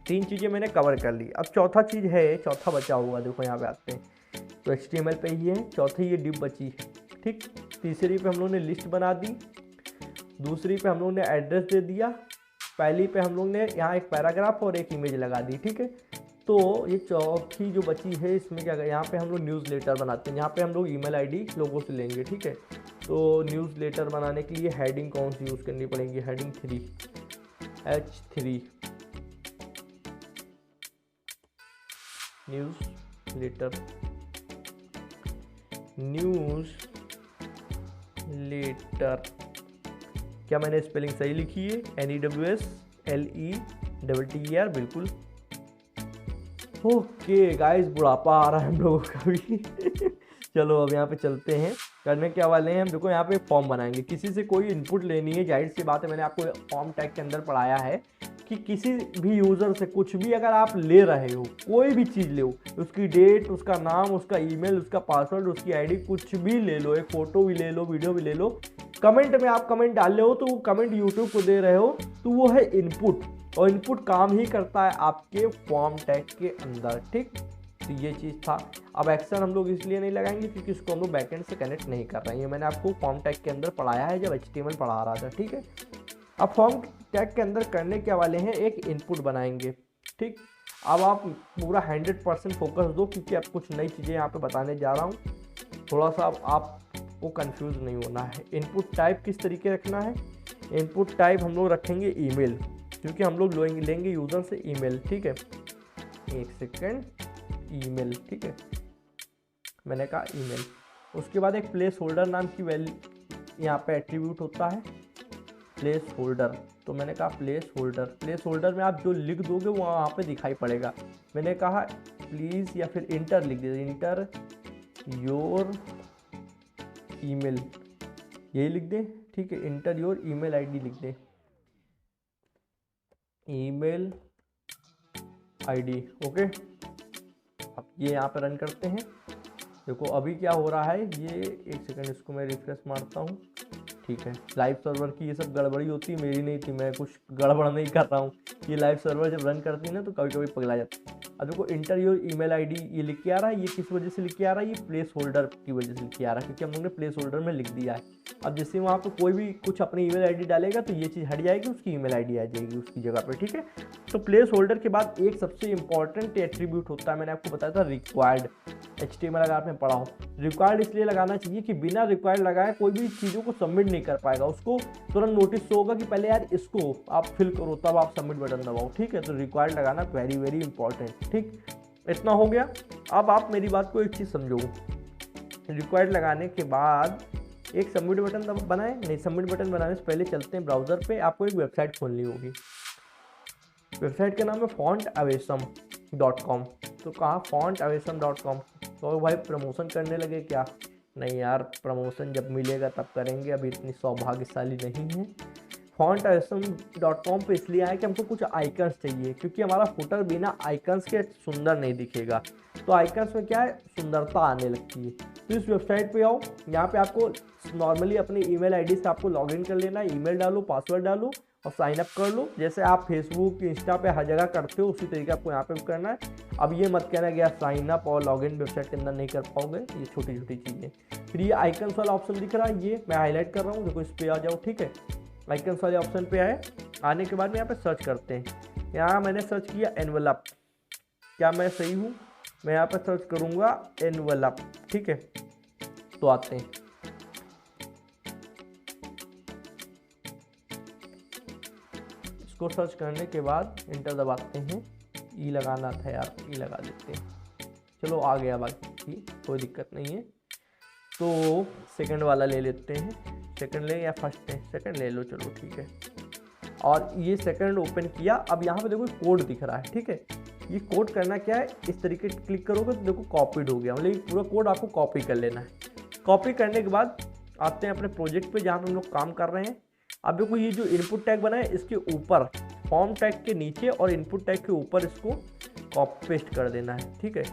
3 चीज़ें मैंने कवर कर ली, अब चौथा चीज़ है, चौथा बचा हुआ, देखो यहाँ पे आते हैं तो HTML पे ही है, चौथी ये डिव बची, ठीक। तीसरी पे हम लोगों ने लिस्ट बना दी, दूसरी पे हम लोगों ने एड्रेस दे दिया, पहली पे हम लोग ने यहाँ एक पैराग्राफ और एक इमेज लगा दी, ठीक है। तो ये चौथी जो बची है इसमें क्या, यहाँ पे हम लोग न्यूज़लेटर बनाते हैं, यहाँ पे हम लोग ईमेल आईडी लोगों से लेंगे, ठीक है। तो न्यूज़लेटर बनाने के लिए हेडिंग कौन सी यूज़ करनी पड़ेगी, हेडिंग 3 H3 न्यूज़लेटर क्या मैंने स्पेलिंग सही लिखी है, NEWSLETTER, बिल्कुल। ओके गाइस, बुढ़ापा आ रहा है हम लोगों का भी चलो अब यहाँ पे चलते हैं, करने क्या वाले हैं हम, देखो यहाँ पे फॉर्म बनाएंगे, किसी से कोई इनपुट लेनी है, जाहिर सी बात है, मैंने आपको फॉर्म टैग के अंदर पढ़ाया है कि किसी भी यूज़र से कुछ भी अगर आप ले रहे हो, कोई भी चीज़ ले, उसकी डेट, उसका नाम, उसका ईमेल, उसका पासवर्ड, उसकी आईडी, कुछ भी ले लो, एक फ़ोटो भी ले लो, वीडियो भी ले लो, कमेंट में आप कमेंट डाल रहे हो तो वो कमेंट यूट्यूब को दे रहे हो तो वो है इनपुट, और इनपुट काम ही करता है आपके फॉर्म टैग के अंदर, ठीक। तो ये चीज़ था। अब एक्शन हम लोग इसलिए नहीं लगाएंगे क्योंकि इसको हम लोग बैकएंड से कनेक्ट नहीं कर रहे हैं, ये मैंने आपको फॉर्म टैग के अंदर पढ़ाया है जब HTML पढ़ा रहा था, ठीक है। अब फॉर्म टैग के अंदर करने क्या वाले हैं, एक इनपुट बनाएंगे, ठीक। अब आप पूरा 100% फोकस दो क्योंकि अब कुछ नई चीज़ें यहाँ पे बताने जा रहा हूँ, थोड़ा सा आपको कंफ्यूज नहीं होना है। इनपुट टाइप किस तरीके रखना है, इनपुट टाइप हम लोग रखेंगे ईमेल, क्योंकि हम लोग लेंगे यूज़र से ईमेल, ठीक है। एक सेकेंड, ईमेल, ठीक है, मैंने कहा ईमेल। उसके बाद एक प्लेस होल्डर नाम की वैल्यू यहाँ पे एट्रीब्यूट होता है, प्लेस होल्डर, तो मैंने कहा प्लेस होल्डर, प्लेस होल्डर में आप जो लिख दोगे वो वहाँ पे दिखाई पड़ेगा, मैंने कहा प्लीज़ या फिर इंटर लिख दीजिए, इंटर योर ईमेल, यही लिख दें, ठीक है, इंटर योर ईमेल आईडी लिख दें, ईमेल आईडी, ओके। अब ये यहाँ पे रन करते हैं, देखो अभी क्या हो रहा है, ये एक सेकंड, इसको मैं रिफ्रेश मारता हूँ, ठीक है। लाइव सर्वर की ये सब गड़बड़ी होती है, मेरी नहीं थी, मैं कुछ गड़बड़ नहीं कर रहा हूँ, ये लाइव सर्वर जब रन करती है ना तो कभी कभी पगला जाता है। अब देखो इंटर योर ईमेल आईडी ये लिख के आ रहा है, ये किस वजह से लिख के आ रहा है, ये प्लेस होल्डर की वजह से लिख के आ रहा है, क्योंकि हम लोगों ने प्लेस होल्डर में लिख दिया है। अब जैसे वहाँ पर कोई भी कुछ अपनी ईमेल आईडी डालेगा तो ये चीज़ हट जाएगी, उसकी ईमेल आईडी आ जाएगी उसकी जगह पे, ठीक है। तो प्लेस होल्डर के बाद एक सबसे इंपॉर्टेंट एट्रीब्यूट होता है, मैंने आपको बताया था रिक्वायर्ड, HTML अगर आपने पढ़ा हो, रिक्वायर्ड इसलिए लगाना चाहिए कि बिना रिक्वायर्ड लगाए कोई भी चीज़ों को सबमिट नहीं कर पाएगा, उसको तुरंत नोटिस होगा कि पहले यार इसको आप फिल करो तब आप सबमिट बटन दबाओ, ठीक है। तो रिक्वायर्ड लगाना वेरी वेरी इंपॉर्टेंट, ठीक। इतना हो गया। अब आप मेरी बात को एक चीज़ समझो, रिक्वायर्ड लगाने के बाद एक सबमिट बटन बनाएं, नहीं सबमिट बटन बनाने से पहले चलते हैं ब्राउज़र पे, आपको एक वेबसाइट खोलनी होगी, वेबसाइट का नाम है fontawesom.com। तो कहाँ fontawesom.com, तो भाई प्रमोशन करने लगे क्या, नहीं यार प्रमोशन जब मिलेगा तब करेंगे, अभी इतनी सौभाग्यशाली नहीं है। fontawesom.com पे इसलिए आए कि हमको कुछ आइकन्स चाहिए, क्योंकि हमारा फुटर बिना आइकन्स के सुंदर नहीं दिखेगा, तो आइकन्स में क्या है सुंदरता आने लगती है। तो इस वेबसाइट पे आओ, यहाँ पे आपको नॉर्मली अपनी ईमेल आईडी से आपको लॉगिन कर लेना है, ईमेल डालो, पासवर्ड डालो और साइन अप कर लो, जैसे आप फेसबुक इंस्टा पे हर जगह करते हो उसी तरीके आपको यहाँ पे करना है। अब ये मत कहना कि आप साइन अप और लॉगिन वेबसाइट के अंदर नहीं कर पाओगे, ये छोटी छोटी चीज़ें। फिर ये आइकन्स वाला ऑप्शन दिख रहा है, ये मैं हाईलाइट कर रहा हूँ, देखो इस पर आ जाओ, ठीक है। आइकन्स वाले ऑप्शन पे आए, आने के बाद में यहाँ पे सर्च करते हैं, यहाँ मैंने सर्च किया एनवेलप, क्या मैं सही हूँ? मैं यहाँ पे सर्च करूँगा एनवलप, ठीक है, तो आते हैं। इसको सर्च करने के बाद इंटर दबाते हैं। ई लगाना था यार, ई लगा देते हैं। चलो आ गया, बाकी कोई दिक्कत नहीं है। तो सेकंड वाला ले लेते हैं। सेकंड ले या फर्स्ट है? सेकंड ले लो, चलो ठीक है। और ये सेकंड ओपन किया। अब यहाँ पे देखो कोड दिख रहा है, ठीक है। ये कोड करना क्या है, इस तरीके से क्लिक करोगे तो देखो कॉपीड हो गया, मतलब पूरा कोड आपको कॉपी कर लेना है। कॉपी करने के बाद आते हैं अपने प्रोजेक्ट पे जहाँ पे हम लोग काम कर रहे हैं। अब देखो ये जो इनपुट टैग बना है, इसके ऊपर फॉर्म टैग के नीचे और इनपुट टैग के ऊपर इसको कॉपी पेस्ट कर देना है, ठीक है।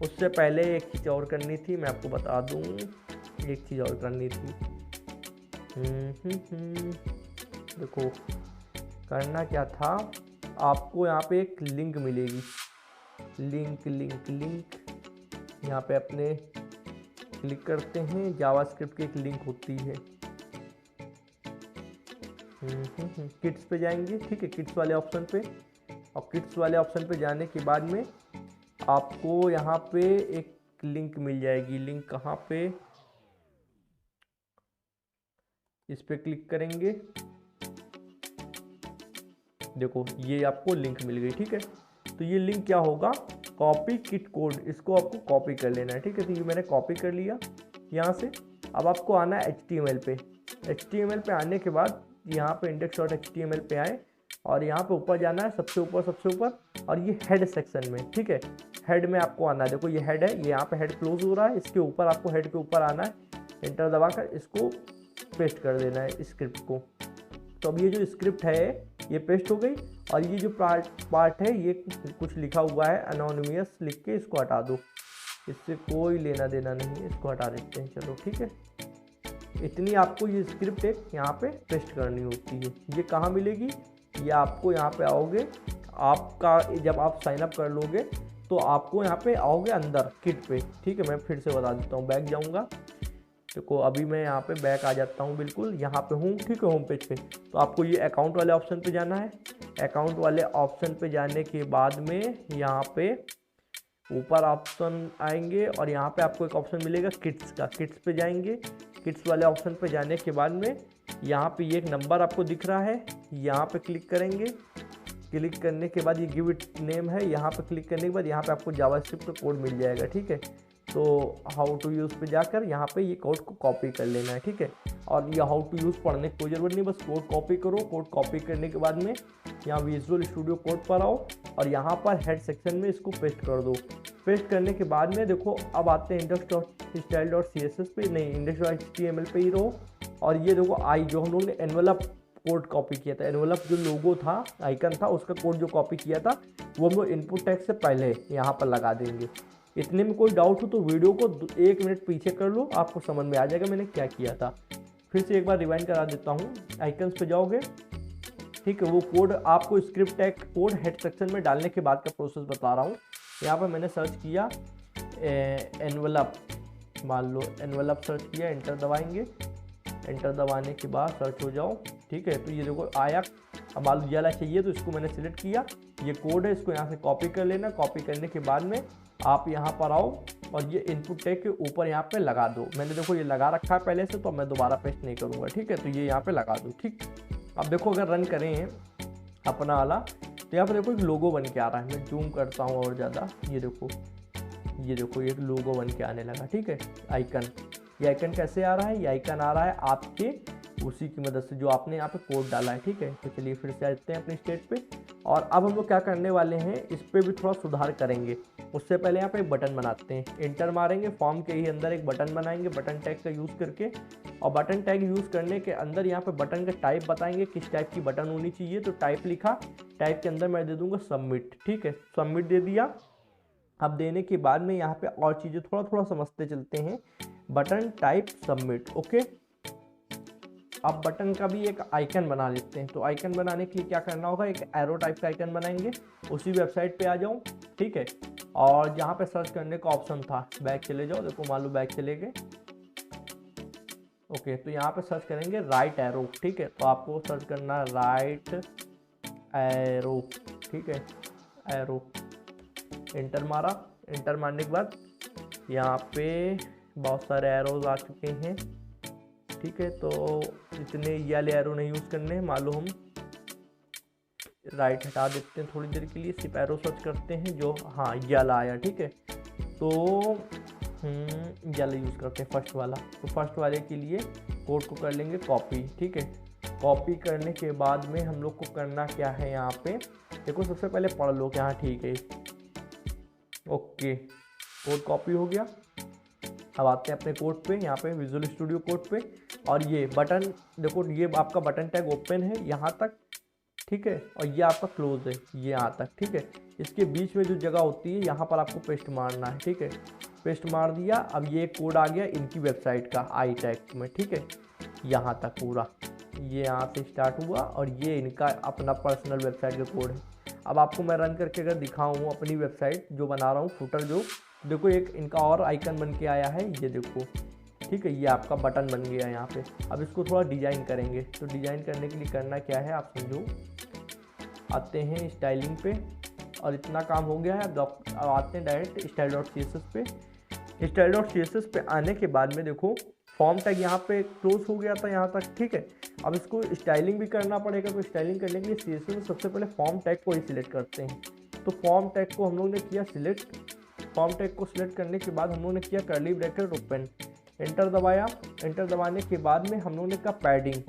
उससे पहले एक चीज़ और करनी थी, मैं आपको बता दूँ। एक चीज़ और करनी थी। देखो करना क्या था, आपको यहाँ पे एक लिंक मिलेगी। लिंक लिंक लिंक यहाँ पे अपने क्लिक करते हैं। जावास्क्रिप्ट की एक लिंक होती है। किट्स पे जाएंगे, ठीक है, किट्स वाले ऑप्शन पे। और किट्स वाले ऑप्शन पे जाने के बाद में आपको यहाँ पे एक लिंक मिल जाएगी। लिंक कहाँ पे, इस पे क्लिक करेंगे। देखो ये आपको लिंक मिल गई, ठीक है। तो ये लिंक क्या होगा, कॉपी किट कोड, इसको आपको कॉपी कर लेना है, ठीक है। तो ये मैंने कॉपी कर लिया यहाँ से। अब आपको आना है HTML पे। HTML पे आने के बाद यहाँ पे index.html पे आए और यहाँ पे ऊपर जाना है, सबसे ऊपर, और ये हेड सेक्शन में, ठीक है। हेड में आपको आना है। देखो ये हेड है, ये यहाँ पे हेड क्लोज हो रहा है, इसके ऊपर आपको हेड के ऊपर आना है। एंटर दबाकर इसको पेस्ट कर देना है स्क्रिप्ट को। तो अब ये जो स्क्रिप्ट है ये पेस्ट हो गई। और ये जो पार्ट है, ये कुछ लिखा हुआ है अनोनिमस लिख के, इसको हटा दो। इससे कोई लेना देना नहीं है, इसको हटा देते हैं, चलो ठीक है। इतनी आपको ये स्क्रिप्ट एक यहाँ पे पेस्ट करनी होती है। ये कहाँ मिलेगी, ये आपको यहाँ पे आओगे, आपका जब आप साइन अप कर लोगे तो आपको यहाँ पे आओगे अंदर किट पे, ठीक है। मैं फिर से बता देता हूँ, बैक जाऊँगा। देखो अभी मैं यहाँ पे बैक आ जाता हूँ, बिल्कुल यहाँ पे हूँ, ठीक है, होम पेज पे। तो आपको ये अकाउंट वाले ऑप्शन पे जाना है। अकाउंट वाले ऑप्शन पे जाने के बाद में यहाँ पे ऊपर ऑप्शन आएंगे और यहाँ पे आपको एक ऑप्शन मिलेगा किट्स का। किट्स पे जाएंगे। किट्स वाले ऑप्शन पे जाने के बाद में यहाँ पे ये एक नंबर आपको दिख रहा है, यहाँ पे क्लिक करेंगे। क्लिक करने के बाद ये गिव इट नेम है, यहाँ पे क्लिक करने के बाद यहाँ पे आपको जावास्क्रिप्ट का कोड मिल जाएगा, ठीक है। तो हाउ टू यूज़ पे जाकर यहाँ पे ये कोड को कॉपी कर लेना है, ठीक है। और ये हाउ टू यूज़ पढ़ने की कोई ज़रूरत नहीं, बस कोड कॉपी करो। कोड कॉपी करने के बाद में यहाँ विजुअल स्टूडियो कोड पर आओ और यहाँ पर हेड सेक्शन में इसको पेस्ट कर दो। पेस्ट करने के बाद में देखो अब आते हैं index.style.css पे, नहीं index.html पे ही रहो। और ये देखो आई जो हम लोग ने एनवलप कोड कॉपी किया था, एनवलप जो लोगो था, आइकन था, उसका कोड जो कॉपी किया था वो हम लोग इनपुट टैग से पहले यहाँ पर लगा देंगे। इतने में कोई डाउट हो तो वीडियो को 1 मिनट पीछे कर लो, आपको समझ में आ जाएगा मैंने क्या किया था। फिर से एक बार रिवाइंड करा देता हूँ। आइकन्स पे जाओगे, ठीक है, वो कोड आपको script tag code head section में डालने के बाद का प्रोसेस बता रहा हूँ। यहाँ पर मैंने सर्च किया एनवलप, मान लो एनवलप सर्च किया, एंटर दबाएंगे। एंटर दबाने के बाद सर्च हो जाओ, ठीक है। तो ये देखो आया। अब मान लो ये वाला चाहिए तो इसको मैंने सिलेक्ट किया, ये कोड है, इसको यहाँ से कॉपी कर लेना। कॉपी करने के बाद में आप यहाँ पर आओ और ये इनपुट टैग के ऊपर यहाँ पे लगा दो। मैंने देखो ये लगा रखा है पहले से, तो मैं दोबारा पेस्ट नहीं करूँगा, ठीक है। तो ये यहाँ पे लगा दो, ठीक। अब देखो अगर रन करें अपना वाला तो यहाँ पर देखो एक लोगो बन के आ रहा है। मैं जूम करता हूँ और ज़्यादा, ये देखो एक लोगो बन के आने लगा, ठीक है। आइकन, ये आइकन कैसे आ रहा है, ये आइकन आ रहा है आपके उसी की मदद से जो आपने यहाँ पे कोड डाला है, ठीक है। तो चलिए फिर से आते हैं अपने स्टेट पे। और अब हम लोग क्या करने वाले हैं, इस पर भी थोड़ा सुधार करेंगे। उससे पहले यहाँ पे एक बटन बनाते हैं, एंटर मारेंगे, फॉर्म के ही अंदर एक बटन बनाएंगे बटन टैग का यूज़ करके। और बटन टैग यूज़ करने के अंदर यहाँ पे बटन का टाइप बताएंगे किस टाइप की बटन होनी चाहिए। तो टाइप लिखा, टाइप के अंदर मैं दे दूँगा सबमिट, ठीक है। सबमिट दे दिया। अब देने के बाद में यहाँ पे और चीज़ें थोड़ा थोड़ा समझते चलते हैं। Button type submit, okay. अब बटन का भी एक आइकन बना लेते हैं। तो आइकन बनाने के लिए क्या करना होगा, एक एरो टाइप का आइकन बनाएंगे। उसी वेबसाइट पे आ जाऊँ, ठीक है। और जहाँ पे सर्च करने का ऑप्शन था, बैक चले जाओ। देखो मान लो बैक चले गए, ओके। तो यहाँ पे सर्च करेंगे राइट एरो, ठीक है। तो आपको सर्च करना राइट एरो, ठीक है, एरो। एंटर मारा। एंटर मारने के बाद यहाँ पे बहुत सारे एरोज आ चुके हैं, ठीक है। तो इतने ये वाले एरो नहीं यूज़ करने, मान लो हम राइट हटा देते हैं थोड़ी देर के लिए, सिर्फ एरो सर्च करते हैं जो, हाँ ये वाला आया, ठीक है। तो ये वाला यूज़ करते हैं फर्स्ट वाला। तो फर्स्ट वाले के लिए कोड को कर लेंगे कॉपी, ठीक है। कॉपी करने के बाद में हम लोग को करना क्या है, यहाँ पे देखो सबसे पहले पढ़ लो कि हाँ ठीक है, ओके कोड कॉपी हो गया। अब आते हैं अपने कोड पे, यहाँ पे विजुअल स्टूडियो कोड पे, और ये बटन देखो, ये आपका बटन टैग ओपन है यहाँ तक, ठीक है, और ये आपका क्लोज है ये यहाँ तक, ठीक है। इसके बीच में जो जगह होती है यहाँ पर आपको पेस्ट मारना है, ठीक है। पेस्ट मार दिया। अब ये कोड आ गया इनकी वेबसाइट का आई टैग में, ठीक है, यहाँ तक पूरा ये यहाँ से स्टार्ट हुआ, और ये इनका अपना पर्सनल वेबसाइट का कोड है। अब आपको मैं रन करके अगर दिखाऊँ अपनी वेबसाइट जो बना रहा हूँ फुटर, जो देखो एक इनका और आइकन बन के आया है, ये देखो, ठीक है, ये आपका बटन बन गया यहाँ पे। अब इसको थोड़ा डिज़ाइन करेंगे, तो डिज़ाइन करने के लिए करना क्या है आप समझो। आते हैं स्टाइलिंग पे, और इतना काम हो गया है। अब आते हैं डायरेक्ट style.css पे। style.css पे आने के बाद में देखो फॉर्म टैग यहाँ पे क्लोज हो गया था यहाँ तक, ठीक है। अब इसको स्टाइलिंग भी करना पड़ेगा, तो स्टाइलिंग करने के लिए CSS में सबसे पहले फॉर्म टैग को ही सिलेक्ट करते हैं। तो फॉर्म टैग को हम लोग ने किया सिलेक्ट। फॉर्म टैग को सिलेक्ट करने के बाद हम लोग ने किया कर्ली ब्रैकेट ओपन, एंटर दबाया। एंटर दबाने के बाद में हम लोग ने कहा पैडिंग,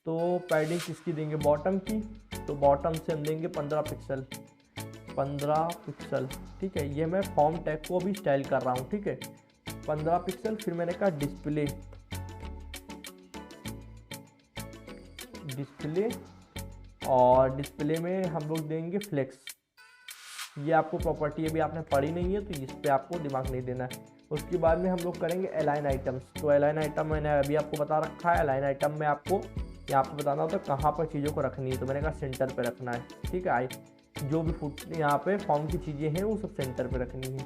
तो पैडिंग किसकी देंगे, बॉटम की। तो बॉटम से हम देंगे 15 पिक्सल, 15 पिक्सल, ठीक है। ये मैं फॉर्म टैग को भी स्टाइल कर रहा हूँ, ठीक है, 15 पिक्सल। फिर मैंने कहा डिस्प्ले, डिस्प्ले, और डिस्प्ले में हम लोग देंगे फ्लेक्स। ये आपको प्रॉपर्टी अभी आपने पढ़ी नहीं है, तो इस पर आपको दिमाग नहीं देना है। उसके बाद में हम लोग करेंगे अलाइन आइटम्स। तो अलाइन आइटम मैंने अभी आपको बता रखा है। अलाइन आइटम में आपको यहाँ पर बताना होता है कहाँ पर चीज़ों को रखनी है, तो मैंने कहा सेंटर पे रखना है, ठीक है। जो भी फुट यहाँ पे फॉर्म की चीज़ें हैं वो सब सेंटर पे रखनी है,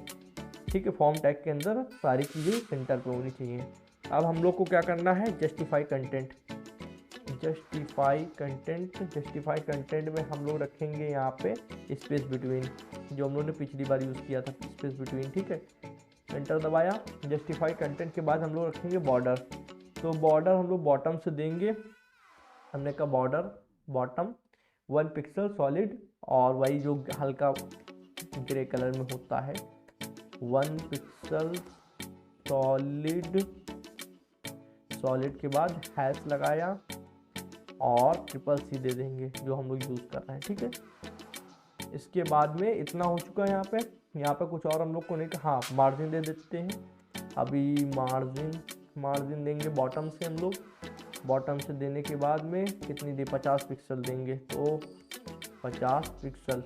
ठीक है। फॉर्म टैग के अंदर सारी चीज़ें सेंटर पे होनी चाहिए। अब हम लोग को क्या करना है, justify content. Justify content, justify content में हम लोग रखेंगे यहाँ पे स्पेस बिटवीन, जो हम लोग ने पिछली बार यूज़ किया था, स्पेस बिटवीन, ठीक है। एंटर दबाया। जस्टिफाई कंटेंट के बाद हम लोग रखेंगे बॉर्डर। तो बॉर्डर हम लोग बॉटम से देंगे, हमने कहा बॉर्डर बॉटम 1 पिक्सल सॉलिड, और वही जो हल्का ग्रे कलर में होता है 1 पिक्सल सॉलिड। सॉलिड के बाद हैश लगाया और CCC दे देंगे जो हम लोग यूज़ कर रहे हैं, ठीक है। इसके बाद में इतना हो चुका है। यहाँ पे कुछ और हम लोग को नहीं, हाँ मार्जिन दे देते हैं। अभी मार्जिन देंगे बॉटम से हम लोग। बॉटम से देने के बाद में कितनी दे, 50 पिक्सल देंगे, तो 50 पिक्सल।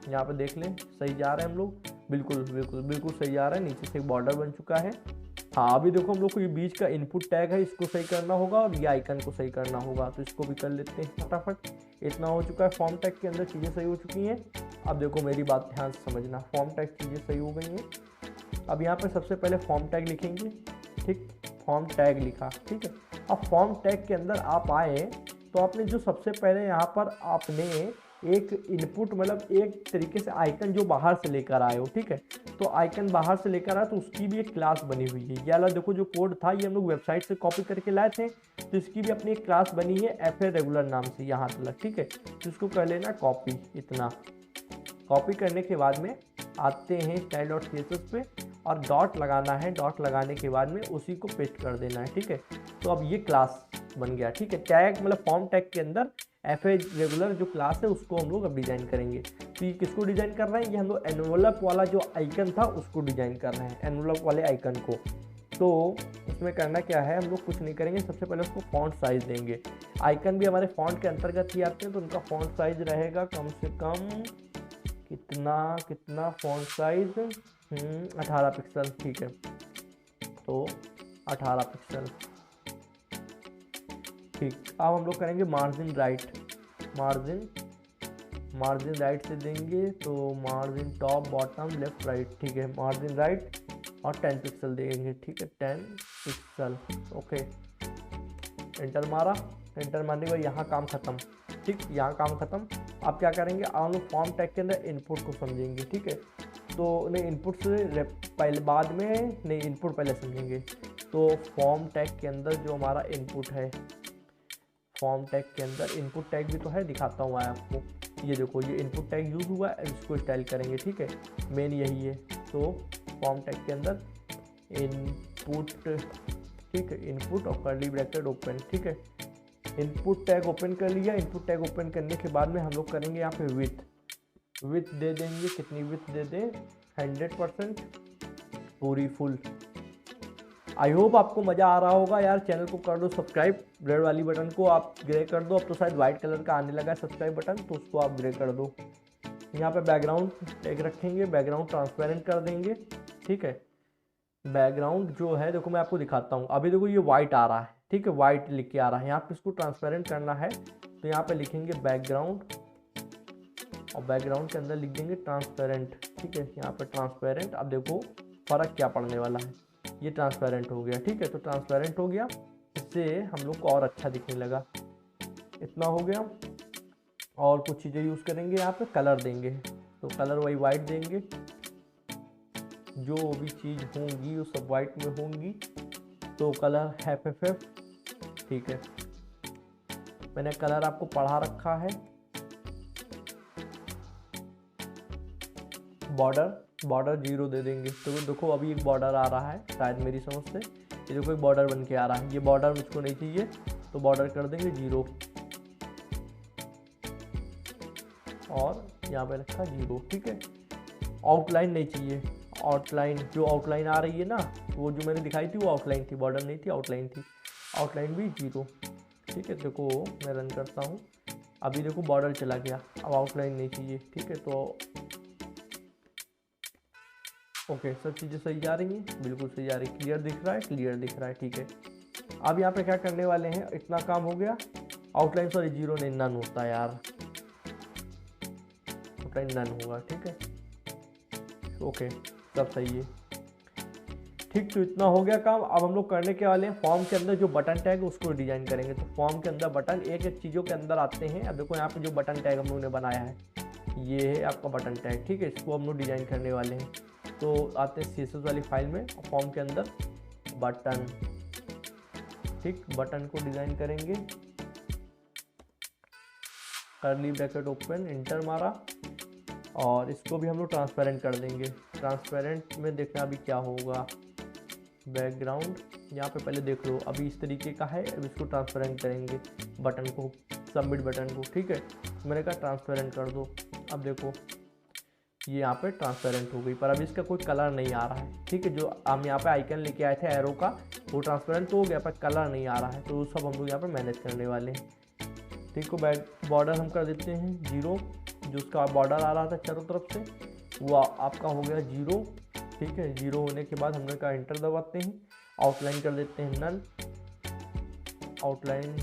यहाँ पे देख लें सही जा रहे हैं हम लोग, बिल्कुल बिल्कुल बिल्कुल सही जा रहा है। नीचे से एक बॉर्डर बन चुका है। हाँ अभी देखो हम लोग को ये बीच का इनपुट टैग है, इसको सही करना होगा, और ये आइकन को सही करना होगा, तो इसको भी कर लेते हैं फटाफट। इतना हो चुका है। फॉर्म टैग के अंदर चीज़ें सही हो चुकी हैं। अब देखो मेरी बात ध्यान से समझना, फॉर्म टैग चीज़ें सही हो गई हैं। अब यहाँ पे सबसे पहले फॉर्म टैग लिखेंगे, ठीक, फॉर्म टैग लिखा, ठीक है। अब फॉर्म टैग के अंदर आप आए तो आपने जो सबसे पहले यहाँ पर आपने एक इनपुट, मतलब एक तरीके से आइकन जो बाहर से लेकर आए हो, ठीक है। तो आइकन बाहर से लेकर आए तो उसकी भी एक क्लास बनी हुई है। ये वाला देखो जो कोड था ये हम लोग वेबसाइट से कॉपी करके लाए थे, तो इसकी भी अपनी एक क्लास बनी है FA रेगुलर नाम से यहाँ तक, ठीक है। तो इसको कर लेना कॉपी। इतना कॉपी करने के बाद में आते हैं style.css पे, और डॉट लगाना है। डॉट लगाने के बाद में उसी को पेस्ट कर देना है, ठीक है। तो अब ये क्लास बन गया, ठीक है। टैग मतलब फॉर्म टैग के अंदर FA रेगुलर जो क्लास है उसको हम लोग अब डिज़ाइन करेंगे। तो ये किसको डिज़ाइन कर रहे हैं, ये हम लोग एनवलप वाला जो आइकन था उसको डिज़ाइन कर रहे हैं, एनवलप वाले आइकन को। तो उसमें करना क्या है, हम लोग कुछ नहीं करेंगे, सबसे पहले उसको फॉन्ट साइज़ देंगे। आइकन भी हमारे फॉन्ट के अंतर्गत ही आते हैं, तो उनका फॉन्ट साइज़ रहेगा कम से कम कितना फॉन्ट साइज़ 18 पिक्सल, ठीक है। तो 18 पिक्सल, ठीक। अब हम लोग करेंगे मार्जिन राइट। मार्जिन राइट से देंगे, तो margin top bottom left right, ठीक है। मार्जिन राइट और 10 पिक्सल देंगे, ठीक है, 10 पिक्सल, ओके। एंटर मारा। एंटर मारने के बाद यहाँ काम ख़त्म, ठीक, यहाँ काम ख़त्म। आप क्या करेंगे, आप लोग फॉर्म टैग के अंदर इनपुट को समझेंगे, ठीक है। तो नहीं, इनपुट से पहले बाद में नहीं, इनपुट पहले समझेंगे। तो फॉर्म टैग के अंदर जो हमारा इनपुट है, फॉर्म टैग के अंदर इनपुट टैग भी तो है, दिखाता हूँ मैं आपको। ये देखो, ये इनपुट टैग यूज़ हुआ है, इसको स्टाइल करेंगे, ठीक है, मेन यही है। तो फॉर्म टैग के अंदर इनपुट, ठीक है, इनपुट और कर्ली ब्रैकेट ओपन, ठीक है। इनपुट टैग ओपन कर लिया। इनपुट टैग ओपन करने के बाद में हम लोग करेंगे यहाँ पे विथ दे देंगे। कितनी विथ दे दें, 100% पूरी फुल। आई होप आपको मज़ा आ रहा होगा यार। चैनल को कर दो सब्सक्राइब, रेड वाली बटन को आप ग्रे कर दो। अब तो शायद वाइट कलर का आने लगा है सब्सक्राइब बटन, तो उसको आप ग्रे कर दो। यहाँ पे बैकग्राउंड टैग रखेंगे, बैकग्राउंड ट्रांसपेरेंट कर देंगे, ठीक है। बैकग्राउंड जो है देखो मैं आपको दिखाता हूँ। अभी देखो ये वाइट आ रहा है, ठीक है, वाइट लिख के आ रहा है। यहाँ पे इसको ट्रांसपेरेंट करना है, तो यहाँ पे लिखेंगे बैकग्राउंड और बैकग्राउंड के अंदर लिख देंगे ट्रांसपेरेंट, ठीक है। यहाँ पे ट्रांसपेरेंट। अब देखो फ़र्क क्या पड़ने वाला है, ये ट्रांसपेरेंट हो गया, ठीक है। तो ट्रांसपेरेंट हो गया, इससे हम लोग को और अच्छा दिखने लगा। इतना हो गया। और कुछ चीज़ें यूज़ करेंगे, यहाँ पे कलर देंगे, तो कलर वही वाइट देंगे। जो भी चीज़ होंगी वो सब वाइट में होंगी, तो कलर FFF, ठीक है। मैंने कलर आपको पढ़ा रखा है। बॉर्डर 0 दे देंगे। तो देखो अभी एक बॉर्डर आ रहा है, शायद मेरी समझ से ये देखो एक बॉर्डर बन के आ रहा है। ये बॉर्डर मुझको नहीं चाहिए, तो बॉर्डर कर देंगे 0 और यहाँ पे रखा 0, ठीक है। आउटलाइन नहीं चाहिए, आउटलाइन जो आउटलाइन आ रही है ना, वो जो मैंने दिखाई थी वो आउटलाइन थी, बॉर्डर नहीं थी, आउटलाइन थी। आउटलाइन भी 0, ठीक है। देखो मैं रन करता हूँ, अभी देखो बॉर्डर चला गया, अब आउटलाइन नहीं चाहिए, ठीक है। तो ओके, सब चीज़ें सही जा रही हैं, बिल्कुल सही जा रही है। क्लियर दिख रहा है, क्लियर दिख रहा है, ठीक है। अब यहाँ पे क्या करने वाले हैं, इतना काम हो गया। आउटलाइन सॉरी 0 नहीं, नन होता है यार, आउटलाइन नन होगा, ठीक है। ओके, सब सही है, ठीक। तो इतना हो गया काम। अब हम लोग करने के वाले हैं फॉर्म के अंदर जो बटन टैग है उसको डिजाइन करेंगे। तो फॉर्म के अंदर बटन एक एक चीज़ों के अंदर आते हैं। अब देखो यहाँ पे जो बटन टैग हम लोगों ने बनाया है, ये है आपका बटन टैग, ठीक है। इसको हम लोग डिजाइन करने वाले हैं। तो आते हैं CSS वाली फाइल में, फॉर्म के अंदर बटन, ठीक, बटन को डिजाइन करेंगे। कर्ली ब्रैकेट ओपन, इंटर मारा और इसको भी हम लोग ट्रांसपेरेंट कर देंगे। ट्रांसपेरेंट में देखना अभी क्या होगा, बैकग्राउंड यहाँ पे पहले देख लो, अभी इस तरीके का है। अब इसको ट्रांसपेरेंट करेंगे, बटन को, सबमिट बटन को, ठीक है। मैंने कहा ट्रांसपेरेंट कर दो। अब देखो ये यहाँ पे ट्रांसपेरेंट हो गई, पर अभी इसका कोई कलर नहीं आ रहा है, ठीक है। जो हम यहाँ पे आइकन लेके आए थे एरो का, वो ट्रांसपेरेंट तो हो गया, पर कलर नहीं आ रहा है। तो सब हम लोग यहाँ पे मैनेज करने वाले हैं, ठीक है। बॉर्डर हम कर देते हैं 0, जो उसका बॉर्डर आ रहा था चारों तरफ से, वो आपका हो गया 0, ठीक है। 0 होने के बाद हमने कहा इंटर दबाते हैं। आउटलाइन कर देते हैं नन, आउटलाइन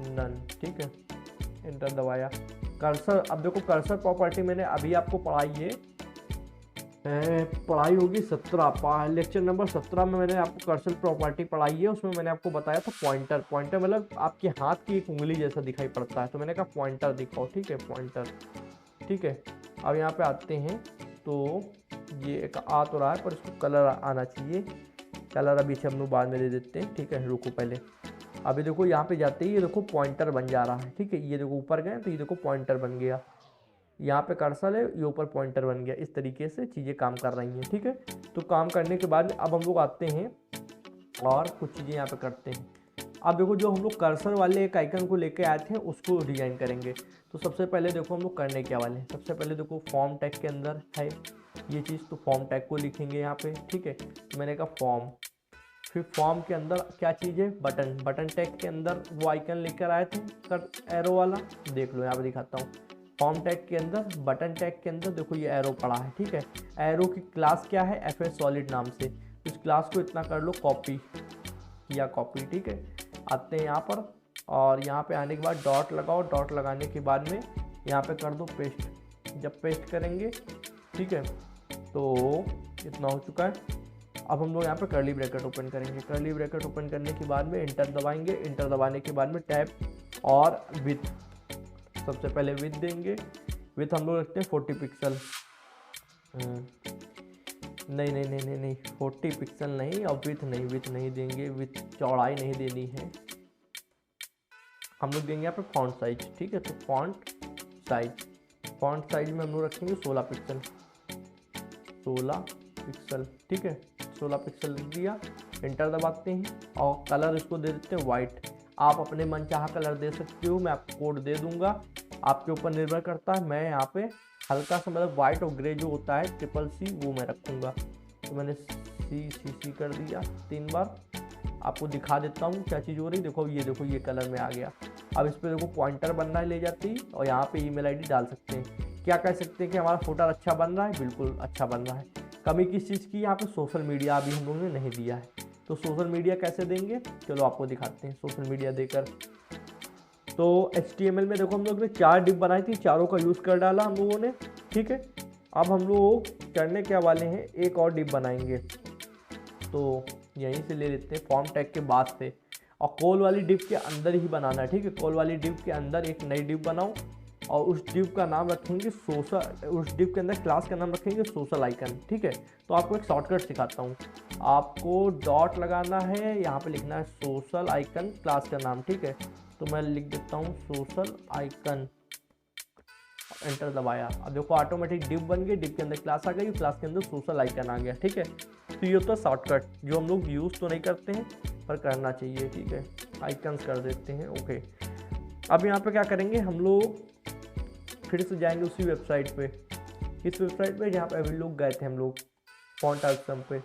नन, ठीक है, इंटर दबाया। कर्सर, अब देखो कर्सर प्रॉपर्टी मैंने अभी आपको पढ़ाई है, पढ़ाई होगी 17, लेक्चर नंबर 17 में मैंने आपको कर्सर प्रॉपर्टी पढ़ाई है। उसमें मैंने आपको बताया था पॉइंटर, पॉइंटर मतलब आपके हाथ की एक उंगली जैसा दिखाई पड़ता है, तो मैंने कहा पॉइंटर दिखाओ, ठीक है, पॉइंटर, ठीक है। अब यहाँ पे आते हैं, तो ये एक आ तो रहा है, पर इसको कलर आना चाहिए। कलर अभी से हम लोग बाद में दे देते हैं, ठीक है। रुको पहले, अभी देखो यहाँ पे जाते ही ये देखो पॉइंटर बन जा रहा है, ठीक है। ये देखो ऊपर गए तो ये देखो पॉइंटर बन गया, यहाँ पे कर्सर है, ये ऊपर पॉइंटर बन गया। इस तरीके से चीज़ें काम कर रही हैं, ठीक है। तो काम करने के बाद अब हम लोग आते हैं और कुछ चीज़ें यहाँ पे करते हैं। अब देखो जो हम लोग कर्सर वाले एक आइकन को लेके आए थे उसको डिजाइन करेंगे। तो सबसे पहले देखो हम लोग करने क्या वाले हैं, सबसे पहले देखो फॉर्म टैग के अंदर है ये चीज़, तो फॉर्म टैग को लिखेंगे यहाँ पे, ठीक है। तो मैंने कहा फॉर्म, फिर फॉर्म के अंदर क्या चीज़ है, बटन, बटन टैग के अंदर वो आइकन लेकर आए थे कर एरो वाला, देख लो यहाँ पे दिखाता हूँ। फॉर्म टैग के अंदर, बटन टैग के अंदर देखो ये एरो पड़ा है, ठीक है। एरो की क्लास क्या है, FS सॉलिड नाम से। इस क्लास को इतना कर लो कॉपी या कॉपी, ठीक है। आते हैं यहाँ पर और यहाँ पे आने के बाद डॉट लगाओ, डॉट लगाने के बाद में यहाँ पे कर दो पेस्ट। जब पेस्ट करेंगे, ठीक है, तो इतना हो चुका है। अब हम लोग यहाँ पे कर्ली ब्रैकेट ओपन करेंगे। कर्ली ब्रैकेट ओपन करने के बाद में इंटर दबाएंगे। इंटर दबाने के बाद में टैब और विथ, सबसे पहले विथ देंगे। विथ हम लोग रखते हैं 40 पिक्सल। नहीं नहीं नहीं नहीं नहीं 40 पिक्सल नहीं, और विथ नहीं देंगे, विथ चौड़ाई नहीं देनी है, हम लोग देंगे यहाँ पे फॉन्ट साइज। ठीक है, तो फॉन्ट साइज में हम लोग रखेंगे 16 पिक्सल। 16 पिक्सल, ठीक है, 16 पिक्सल लिख दिया, एंटर दबाते हैं और कलर इसको दे देते हैं वाइट। आप अपने मनचाहा कलर दे सकते हो, मैं आपको कोड दे दूंगा, आपके ऊपर निर्भर करता है। मैं यहाँ पे हल्का सा मतलब वाइट और ग्रे जो होता है CCC वो मैं रखूँगा। तो मैंने CCC कर दिया 3 बार। आपको दिखा देता हूँ क्या चीज़ हो रही, देखो ये कलर में आ गया। अब इस पर देखो पॉइंटर बन रहा है ले जाती, और यहाँ पे ईमेल आईडी डाल सकते हैं। क्या कह सकते हैं कि हमारा फुटर अच्छा बन रहा है, बिल्कुल अच्छा बन रहा है। कमी किस चीज़ की, यहाँ पे सोशल मीडिया अभी हम लोगों ने नहीं दिया है, तो सोशल मीडिया कैसे देंगे, चलो आपको दिखाते हैं सोशल मीडिया देकर। तो HTML में देखो हम लोग ने 4 डिव बनाई थी, चारों का यूज़ कर डाला हम लोगों ने। ठीक है, अब हम लोग करने क्या वाले हैं, एक और डिव बनाएंगे, तो यहीं से ले लेते हैं फॉर्म टैग के बाद से, और कॉल वाली डिव के अंदर ही बनाना है। ठीक है, कॉल वाली डिव के अंदर एक नई डिव बनाओ और उस डिव का नाम रखेंगे सोशल, उस डिव के अंदर क्लास का नाम रखेंगे सोशल आइकन। ठीक है, तो आपको एक शॉर्टकट सिखाता हूँ, आपको डॉट लगाना है, यहाँ पे लिखना है सोशल आइकन क्लास का नाम। ठीक है, तो मैं लिख देता हूँ सोशल आइकन, एंटर दबाया। अब देखो ऑटोमेटिक डिव बन गई, डिव के अंदर क्लास आ गई, क्लास के अंदर सोशल आइकन आ गया। ठीक है, तो ये होता है शॉर्टकट, जो हम लोग यूज़ तो नहीं करते हैं पर करना चाहिए। ठीक है, आइकन्स कर देते हैं, ओके। अब यहाँ पे क्या करेंगे, हम लोग फिर से जाएंगे उसी वेबसाइट पे, इस वेबसाइट पे जहाँ पे अभी लोग गए थे हम लोग, फॉन्ट आइकन पे।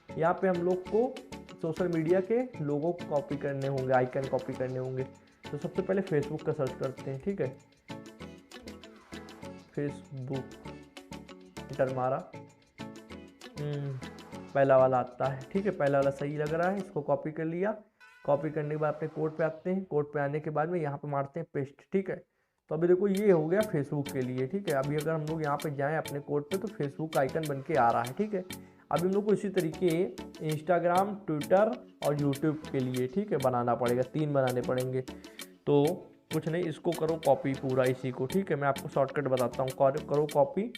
यहाँ पे हम लोग को सोशल मीडिया के लोगो कॉपी करने होंगे, आइकन कॉपी करने होंगे। तो सबसे पहले फेसबुक का सर्च करते हैं। ठीक है, फेसबुक, एंटर मारा, पहला वाला आता है। ठीक है, पहला वाला सही लग रहा है, इसको कॉपी कर लिया। कॉपी करने के बाद अपने कोड पे आते हैं, कोड पे आने के बाद में यहाँ पे मारते हैं पेस्ट। ठीक है, तो अभी देखो ये हो गया फेसबुक के लिए। ठीक है, अभी अगर हम लोग यहाँ पे जाएं अपने कोड पे तो फेसबुक का आइकन बन के आ रहा है। ठीक है, अभी हम लोग को इसी तरीके इंस्टाग्राम, ट्विटर और यूट्यूब के लिए, ठीक है, बनाना पड़ेगा, 3 बनाने पड़ेंगे। तो कुछ नहीं, इसको करो कॉपी पूरा इसी को। ठीक है, मैं आपको शॉर्टकट बताता हूँ, करो कॉपी।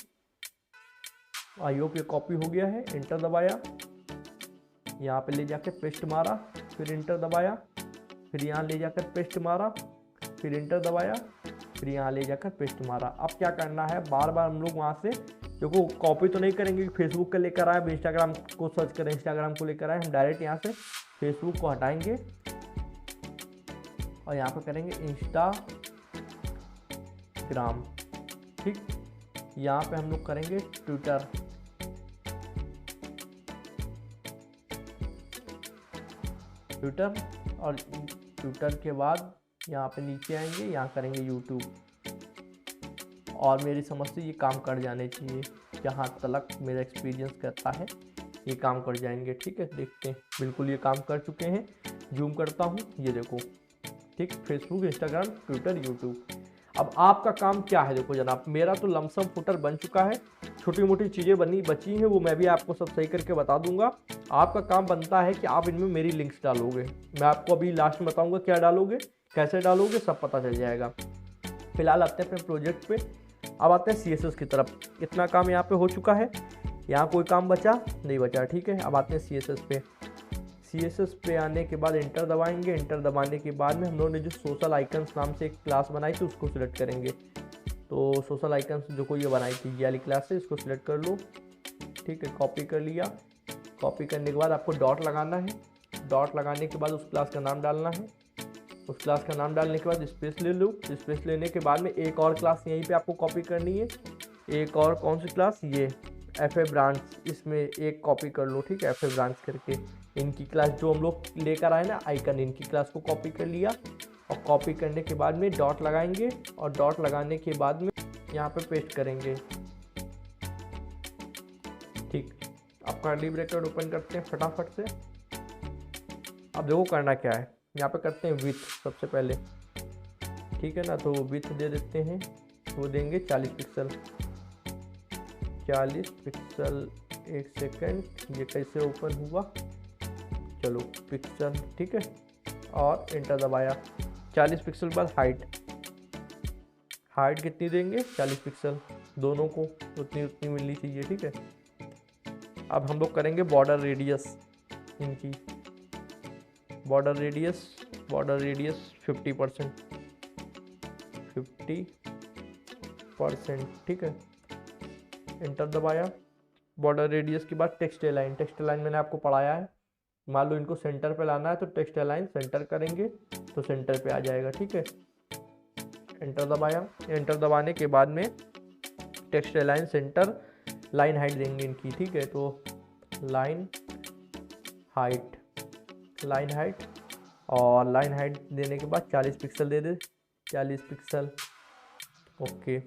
आई होप ये कॉपी हो गया है, एंटर दबाया, यहाँ पे ले जाकर पेस्ट मारा, फिर एंटर दबाया, फिर यहाँ ले जाकर पेस्ट मारा, फिर एंटर दबाया, फिर यहाँ ले जाकर पेस्ट मारा। अब क्या करना है, बार बार हम लोग वहाँ से देखो कॉपी तो नहीं करेंगे, फेसबुक का लेकर आए, इंस्टाग्राम को सर्च करें, इंस्टाग्राम को लेकर आए, हम डायरेक्ट यहाँ से फेसबुक को हटाएंगे और यहाँ पे करेंगे इंस्टाग्राम। ठीक, यहाँ पे हम लोग करेंगे ट्विटर, और ट्विटर के बाद यहाँ पे नीचे आएंगे, यहाँ करेंगे यूट्यूब। और मेरी समझ से ये काम कर जाने चाहिए, जहाँ तक मेरा एक्सपीरियंस कहता है ये काम कर जाएंगे। ठीक है, देखते हैं, बिल्कुल ये काम कर चुके हैं। जूम करता हूँ, ये देखो, ठीक, फेसबुक, इंस्टाग्राम, ट्विटर, यूट्यूब। अब आपका काम क्या है, देखो जनाब, मेरा तो लमसम फुटर बन चुका है, छोटी मोटी चीज़ें बची हैं, वो मैं भी आपको सब सही करके बता दूंगा। आपका काम बनता है कि आप इनमें मेरी लिंक्स डालोगे, मैं आपको अभी लास्ट में बताऊंगा क्या डालोगे, कैसे डालोगे, सब पता चल जाएगा। फिलहाल आते हैं अपने प्रोजेक्ट पे, अब आते हैं CSS की तरफ। इतना काम यहाँ पे हो चुका है, यहाँ कोई काम बचा नहीं बचा। ठीक है, अब आते हैं CSS पे। CSS पे आने के बाद एंटर दबाएंगे, एंटर दबाने के बाद में हम लोगों ने जो सोशल आइकन्स नाम से एक क्लास बनाई थी उसको सिलेक्ट करेंगे। तो सोशल आइकन्स जो को ये बनाई थी, ये वाली क्लास है, इसको सिलेक्ट कर लो। ठीक है, कॉपी कर लिया। कॉपी करने के बाद आपको डॉट लगाना है, डॉट लगाने के बाद उस क्लास का नाम डालना है, उस क्लास का नाम डालने के बाद स्पेस ले लो। स्पेस लेने के बाद में एक और क्लास यहीं पे आपको कॉपी करनी है, एक और कौन सी क्लास, ये FA ब्रांच, इसमें एक कॉपी कर लो। ठीक है, FA ब्रांच करके इनकी क्लास जो हम लोग लेकर आए ना आइकन, इनकी क्लास को कॉपी कर लिया। और कॉपी करने के बाद में डॉट लगाएंगे, और डॉट लगाने के बाद में यहाँ पे पेस्ट करेंगे। ठीक, अब कर्ली ब्रैकेट ओपन करते हैं फटाफट से। अब देखो करना क्या है, यहाँ पे करते हैं विथ सबसे पहले। ठीक है ना, तो विथ दे देते हैं, वो देंगे 40 पिक्सल। 40 पिक्सल, एक सेकेंड, ये कैसे ओपन हुआ, चलो पिक्सल। ठीक है, और एंटर दबाया। 40 पिक्सल के बाद हाइट कितनी देंगे, 40 पिक्सल, दोनों को उतनी मिलनी चाहिए, ठीक है। अब हम लोग करेंगे बॉर्डर रेडियस इनकी, बॉर्डर रेडियस 50%, ठीक है। इंटर दबाया। बॉर्डर रेडियस के बाद टेक्स्ट अलाइन मैंने आपको पढ़ाया है। मान लो इनको सेंटर पे लाना है तो टेक्स्ट अलाइन सेंटर करेंगे तो सेंटर पे आ जाएगा, ठीक है। एंटर दबाया। एंटर दबाने के बाद में text align centre, line height देंगे इनकी, ठीक है। तो लाइन हाइट और लाइन हाइट देने के बाद 40 पिक्सल दे दे, 40 पिक्सल, ओके।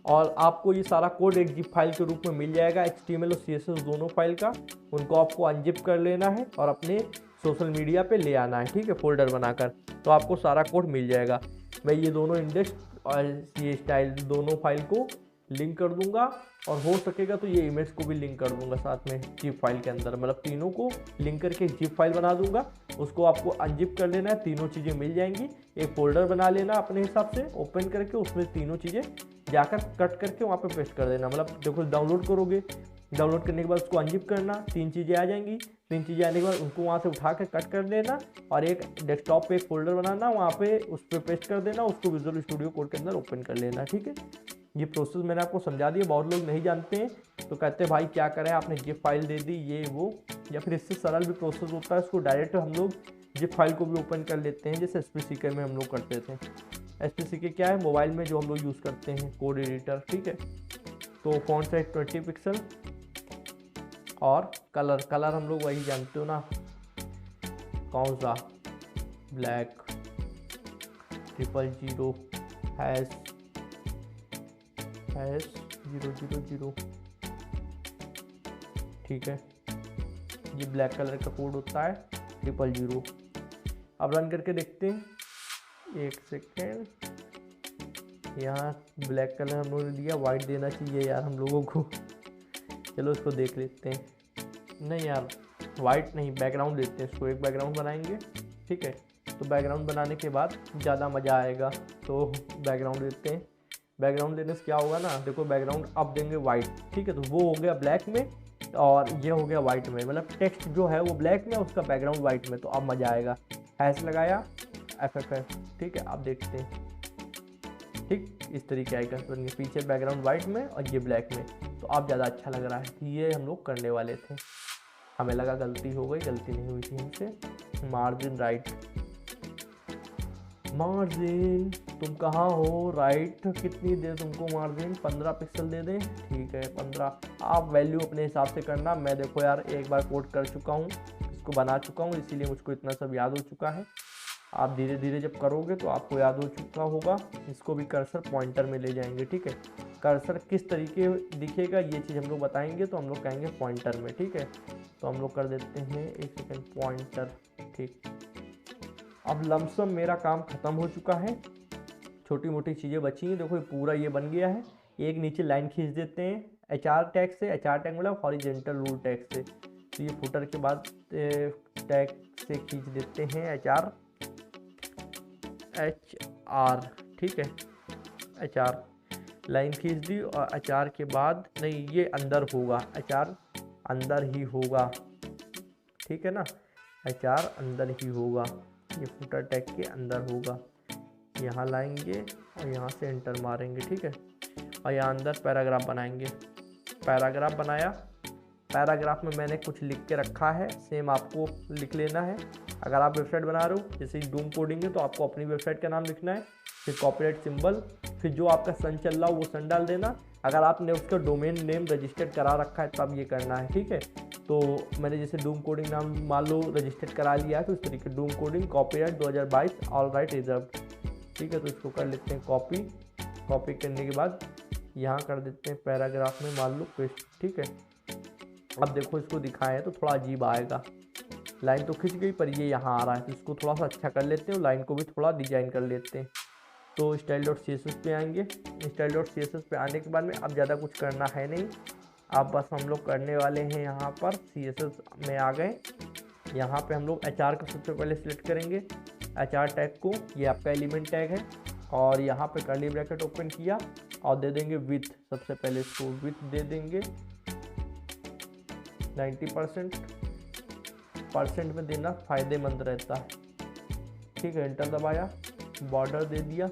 और आपको ये सारा कोड एक जिप फाइल के रूप में मिल जाएगा, HTML और CSS दोनों फाइल का। उनको आपको अनजिप कर लेना है और अपने सोशल मीडिया पे ले आना है, ठीक है, फोल्डर बनाकर। तो आपको सारा कोड मिल जाएगा। मैं ये दोनों इंडेक्स और ये स्टाइल दोनों फाइल को लिंक कर दूंगा, और हो सकेगा तो ये इमेज को भी लिंक कर दूंगा साथ में जिप फाइल के अंदर, मतलब तीनों को लिंक करके जिप फाइल बना दूंगा। उसको आपको अनजिप कर लेना है, तीनों चीज़ें मिल जाएंगी। एक फोल्डर बना लेना अपने हिसाब से, ओपन करके उसमें तीनों चीज़ें जाकर कट करके वहाँ पे पेस्ट कर देना। मतलब देखो डाउनलोड करोगे, डाउनलोड करने के बाद उसको अनजिप करना, 3 चीज़ें आ जाएंगी। 3 चीज़ें आने के बाद उनको वहाँ से उठा कर कट कर देना, और एक डेस्कटॉप पे एक फोल्डर बनाना, वहाँ पे उस पर पेस्ट कर देना, उसको विजुअल स्टूडियो कोड के अंदर ओपन कर लेना, ठीक है। ये प्रोसेस मैंने आपको समझा दिया। बहुत लोग नहीं जानते हैं तो कहते हैं भाई क्या करें, आपने जिप फाइल दे दी ये वो, या फिर इससे सरल भी प्रोसेस होता है, उसको डायरेक्ट हम लोग जिप फाइल को भी ओपन कर लेते हैं, जैसे SPCK में हम लोग करते थे। SPCK क्या है, मोबाइल में जो हम लोग यूज़ करते हैं कोड एडिटर, ठीक है। तो फॉन्ट साइज 20 पिक्सल, और कलर हम लोग वही जानते हो ना, कौन सा, ब्लैक, 000 #000, ठीक है। ये ब्लैक कलर का कोड होता है 000। अब रन करके देखते हैं, 1 सेकेंड। यहाँ ब्लैक कलर हम लोगों ने दिया, वाइट देना चाहिए यार हम लोगों को। चलो इसको देख लेते हैं। नहीं यार, वाइट नहीं, बैकग्राउंड देते हैं इसको, एक बैकग्राउंड बनाएंगे, ठीक है। तो बैकग्राउंड बनाने के बाद ज़्यादा मज़ा आएगा, तो बैकग्राउंड देते हैं। बैकग्राउंड देने से क्या होगा ना, देखो बैकग्राउंड अब देंगे वाइट, ठीक है। तो वो हो गया ब्लैक में और ये हो गया वाइट में, मतलब टेक्स्ट जो है वो ब्लैक में, उसका बैकग्राउंड वाइट में, तो अब मज़ा आएगा। हैश लगाया, FFF, ठीक है। अब देखते हैं, ठीक, इस तरीके आइकन बन गए, पीछे बैकग्राउंड वाइट में और ये ब्लैक में, तो अब ज़्यादा अच्छा लग रहा है। ये हम लोग करने वाले थे, हमें लगा गलती हो गई, गलती नहीं हुई थी हमसे। मार्जिन राइट, मार्जिन तुम कहाँ हो, राइट कितनी दे तुमको मार्जिन, 15 पिक्सल दे दें, ठीक है 15। आप वैल्यू अपने हिसाब से करना। मैं देखो यार एक बार कोड कर चुका हूँ, इसको बना चुका हूँ, इसीलिए मुझको इतना सब याद हो चुका है। आप धीरे धीरे जब करोगे तो आपको याद हो चुका होगा। इसको भी कर्सर पॉइंटर में ले जाएंगे, ठीक है। कर्सर किस तरीके दिखेगा ये चीज़ हम लोग बताएंगे, तो हम लोग कहेंगे पॉइंटर में, ठीक है। तो हम लोग कर देते हैं 1 सेकेंड, पॉइंटर, ठीक। अब लमसम मेरा काम ख़त्म हो चुका है, छोटी मोटी चीज़ें बची हैं। देखो पूरा ये बन गया है। एक नीचे लाइन खींच देते हैं HR टैग से, HR टैग मतलब हॉरिजेंटल रूल टैग से। तो ये फुटर के बाद टैग से खींच देते हैं HR, ठीक है। HR लाइन खींच दी, और HR के बाद नहीं, ये अंदर होगा, HR अंदर ही होगा, ठीक है ना। HR अंदर ही होगा, ये फुटर टैग के अंदर होगा। यहाँ लाएंगे और यहाँ से एंटर मारेंगे, ठीक है। और यहाँ अंदर पैराग्राफ बनाएंगे। पैराग्राफ बनाया, पैराग्राफ में मैंने कुछ लिख के रखा है, सेम आपको लिख लेना है। अगर आप वेबसाइट बना रहे हो, जैसे डूम कोडिंग है, तो आपको अपनी वेबसाइट का नाम लिखना है, फिर कॉपीराइट सिंबल, फिर जो आपका सन चल रहा हो वो सन डाल देना। अगर आपने उसका डोमेन नेम रजिस्टर्ड करा रखा है तब ये करना है, ठीक है। तो मैंने जैसे डूम कोडिंग नाम मान लो रजिस्टर्ड करा लिया है, तो इस तरीके Doom coding copyright 2022 all right reserve, ठीक है। तो इसको कर लेते हैं कॉपी करने के बाद यहाँ कर देते हैं पैराग्राफ में मान लो पेस्ट, ठीक है। अब देखो इसको दिखाएं तो थोड़ा अजीब आएगा, लाइन तो खिंच गई पर ये यहाँ आ रहा है, तो इसको थोड़ा सा अच्छा कर लेते हैं, लाइन को भी थोड़ा डिजाइन कर लेते हैं। तो style.css पे आएंगे। style.css पे आने के बाद में अब ज़्यादा कुछ करना है नहीं, अब बस हम लोग करने वाले हैं यहाँ पर CSS में आ गए। यहाँ पे हम लोग HR को सबसे पहले सिलेक्ट करेंगे, HR टैग को, ये आपका एलिमेंट टैग है, और यहाँ पे कर्ली ब्रैकेट ओपन किया और दे देंगे विथ, सबसे पहले इसको विथ दे देंगे 90%, परसेंट में देना फ़ायदेमंद रहता है। ठीक है, एंटर दबाया, बॉर्डर दे दिया,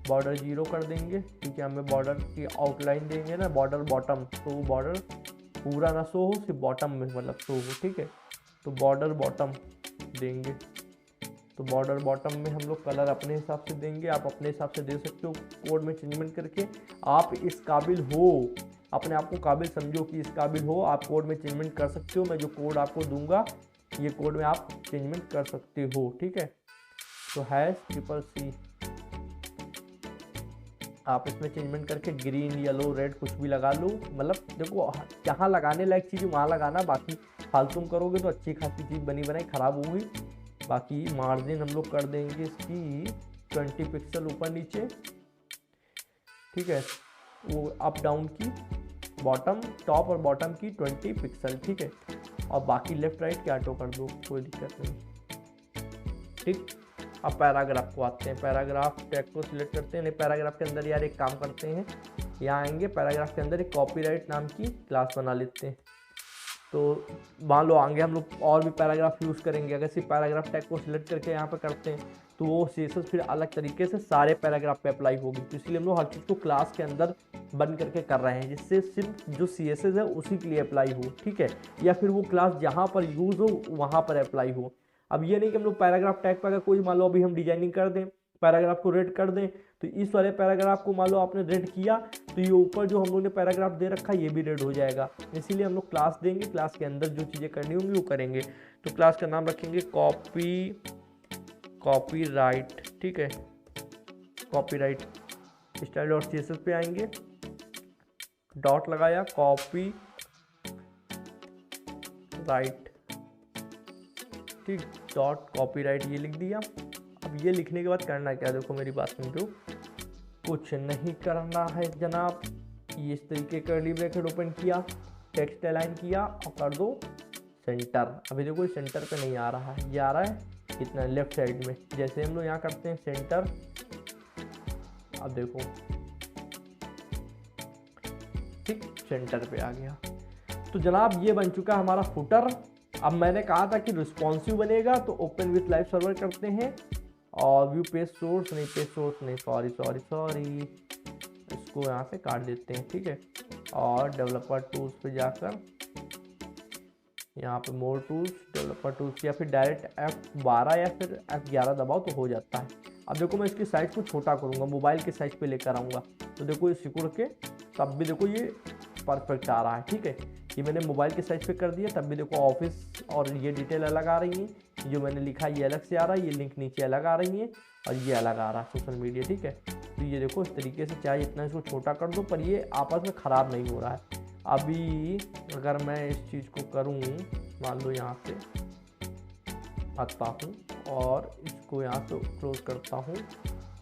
बॉर्डर 0 कर देंगे क्योंकि हमें बॉर्डर की आउटलाइन देंगे ना, बॉर्डर बॉटम, तो बॉर्डर पूरा ना शो हो, सिर्फ बॉटम में मतलब शो हो। ठीक है, तो बॉर्डर बॉटम देंगे, तो बॉर्डर बॉटम में हम लोग कलर अपने हिसाब से देंगे, आप अपने हिसाब से दे सकते हो कोड में चेंजमेंट करके। आप इस काबिल हो, अपने आप को काबिल समझो कि इस काबिल हो, आप कोड में चेंजमेंट कर सकते हो। मैं जो कोड आपको दूंगा ये कोड में आप चेंजमेंट कर सकते हो। ठीक है, तो #CCC आप इसमें चेंजमेंट करके ग्रीन, येलो, रेड कुछ भी लगा लो। मतलब देखो जहाँ लगाने लायक चीज़ वहाँ लगाना, बाकी फालतू में करोगे तो अच्छी खासी चीज़ बनी बनाई ख़राब होगी। बाकी मार्जिन हम लोग कर देंगे इसकी 20 पिक्सल ऊपर नीचे। ठीक है, वो अप डाउन की, बॉटम, टॉप और बॉटम की 20 पिक्सल। ठीक है, और बाकी लेफ्ट राइट के ऑटो कर दो, कोई दिक्कत नहीं। ठीक, अब पैराग्राफ को आते हैं। पैराग्राफ टैग को सिलेक्ट करते हैं। नहीं, पैराग्राफ के अंदर यार एक काम करते हैं, यहाँ आएंगे, पैराग्राफ के अंदर एक कॉपीराइट नाम की क्लास बना लेते हैं। तो मान लो आगे हम लोग और भी पैराग्राफ यूज़ करेंगे। अगर सिर्फ पैराग्राफ टैग को सिलेक्ट करके यहाँ पर करते हैं तो वो CSS फिर अलग तरीके से सारे पैराग्राफ पे अप्लाई होगी। तो इसलिए हम लोग हर चीज़ को क्लास के अंदर बंद करके कर रहे हैं, जिससे सिर्फ जो CSS है उसी के लिए अप्लाई हो। ठीक है, या फिर वो क्लास जहाँ पर यूज़ हो वहाँ पर अप्लाई हो। अब ये नहीं कि हम लोग पैराग्राफ टैग पर अगर कोई मान लो अभी हम डिजाइनिंग कर दें, पैराग्राफ को रेड कर दें, तो इस वाले पैराग्राफ को मान लो आपने रेड किया तो ये ऊपर जो हम लोग ने पैराग्राफ दे रखा है ये भी रेड हो जाएगा। इसीलिए हम लोग क्लास देंगे, क्लास के अंदर जो चीज़ें करनी होंगी वो करेंगे। तो क्लास का नाम रखेंगे कॉपीराइट। ठीक है, कॉपीराइट स्टाइल और CSS पे आएंगे, डॉट लगाया, कॉपी राइट। ठीक, डॉट कॉपीराइट ये लिख दिया। अब ये लिखने के बाद करना क्या, देखो मेरी बात समझो, कुछ नहीं करना है जनाब। ये इस तरीके कर्ली ब्रैकेट ओपन किया, टेक्स्ट अलाइन किया और कर दो सेंटर। अभी देखो ये सेंटर पे नहीं आ रहा है, ये आ रहा है कितना लेफ्ट साइड में। जैसे हम लोग यहाँ करते हैं सेंटर, अब देखो ठीक सेंटर पे आ गया। तो जनाब ये बन चुका हमारा फुटर। अब मैंने कहा था कि रिस्पॉन्सिव बनेगा, तो ओपन विथ लाइव सर्वर करते हैं और व्यू पेज सोर्स नहीं, सॉरी, इसको यहाँ से काट देते हैं। ठीक है, और डेवलपर टूल्स पे जाकर यहाँ पे मोर टूल्स, डेवलपर टूल्स, या फिर डायरेक्ट F12 या फिर F11 दबाओ तो हो जाता है। अब देखो मैं इसकी साइज को छोटा करूँगा, मोबाइल के साइज पे लेकर आऊँगा, तो देखो ये सिकुड़ के तब भी देखो ये परफेक्ट आ रहा है। ठीक है, ये मैंने मोबाइल के साइज पे कर दिया, तब भी देखो ऑफिस और ये डिटेल अलग आ रही है। जो मैंने लिखा ये अलग से आ रहा है, ये लिंक नीचे अलग आ रही है और ये अलग आ रहा है सोशल मीडिया। ठीक है, तो ये देखो इस तरीके से, चाहे इतना इसको छोटा कर दो पर ये आपस में ख़राब नहीं हो रहा है। अभी अगर मैं इस चीज़ को करूँ, मान लो यहाँ से आता हूँ और इसको यहाँ से क्लोज करता हूँ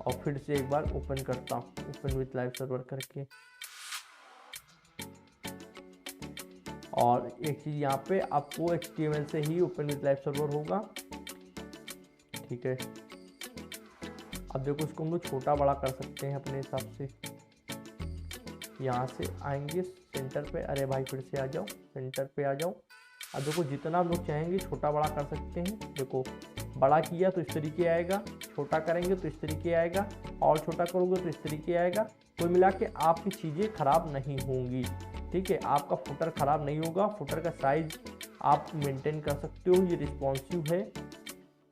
और फिर से एक बार ओपन करता हूँ, ओपन विथ लाइव सर्वर करके। और एक चीज़ यहाँ पे आपको HTML से ही ओपन विथ लाइव सर्वर होगा। ठीक है, अब देखो इसको हम लोग छोटा बड़ा कर सकते हैं अपने हिसाब से। यहाँ से आएंगे सेंटर पे, अरे भाई फिर से आ जाओ, सेंटर पे आ जाओ। अब देखो जितना आप लोग चाहेंगे छोटा बड़ा कर सकते हैं। देखो बड़ा किया तो इस तरीके आएगा, छोटा करेंगे तो इस तरीके आएगा, और छोटा करोगे तो इस तरीके आएगा। कुल मिला के आपकी चीज़ें ख़राब नहीं होंगी। ठीक है, आपका फुटर ख़राब नहीं होगा, फुटर का साइज आप मेंटेन कर सकते हो, ये रिस्पॉन्सिव है।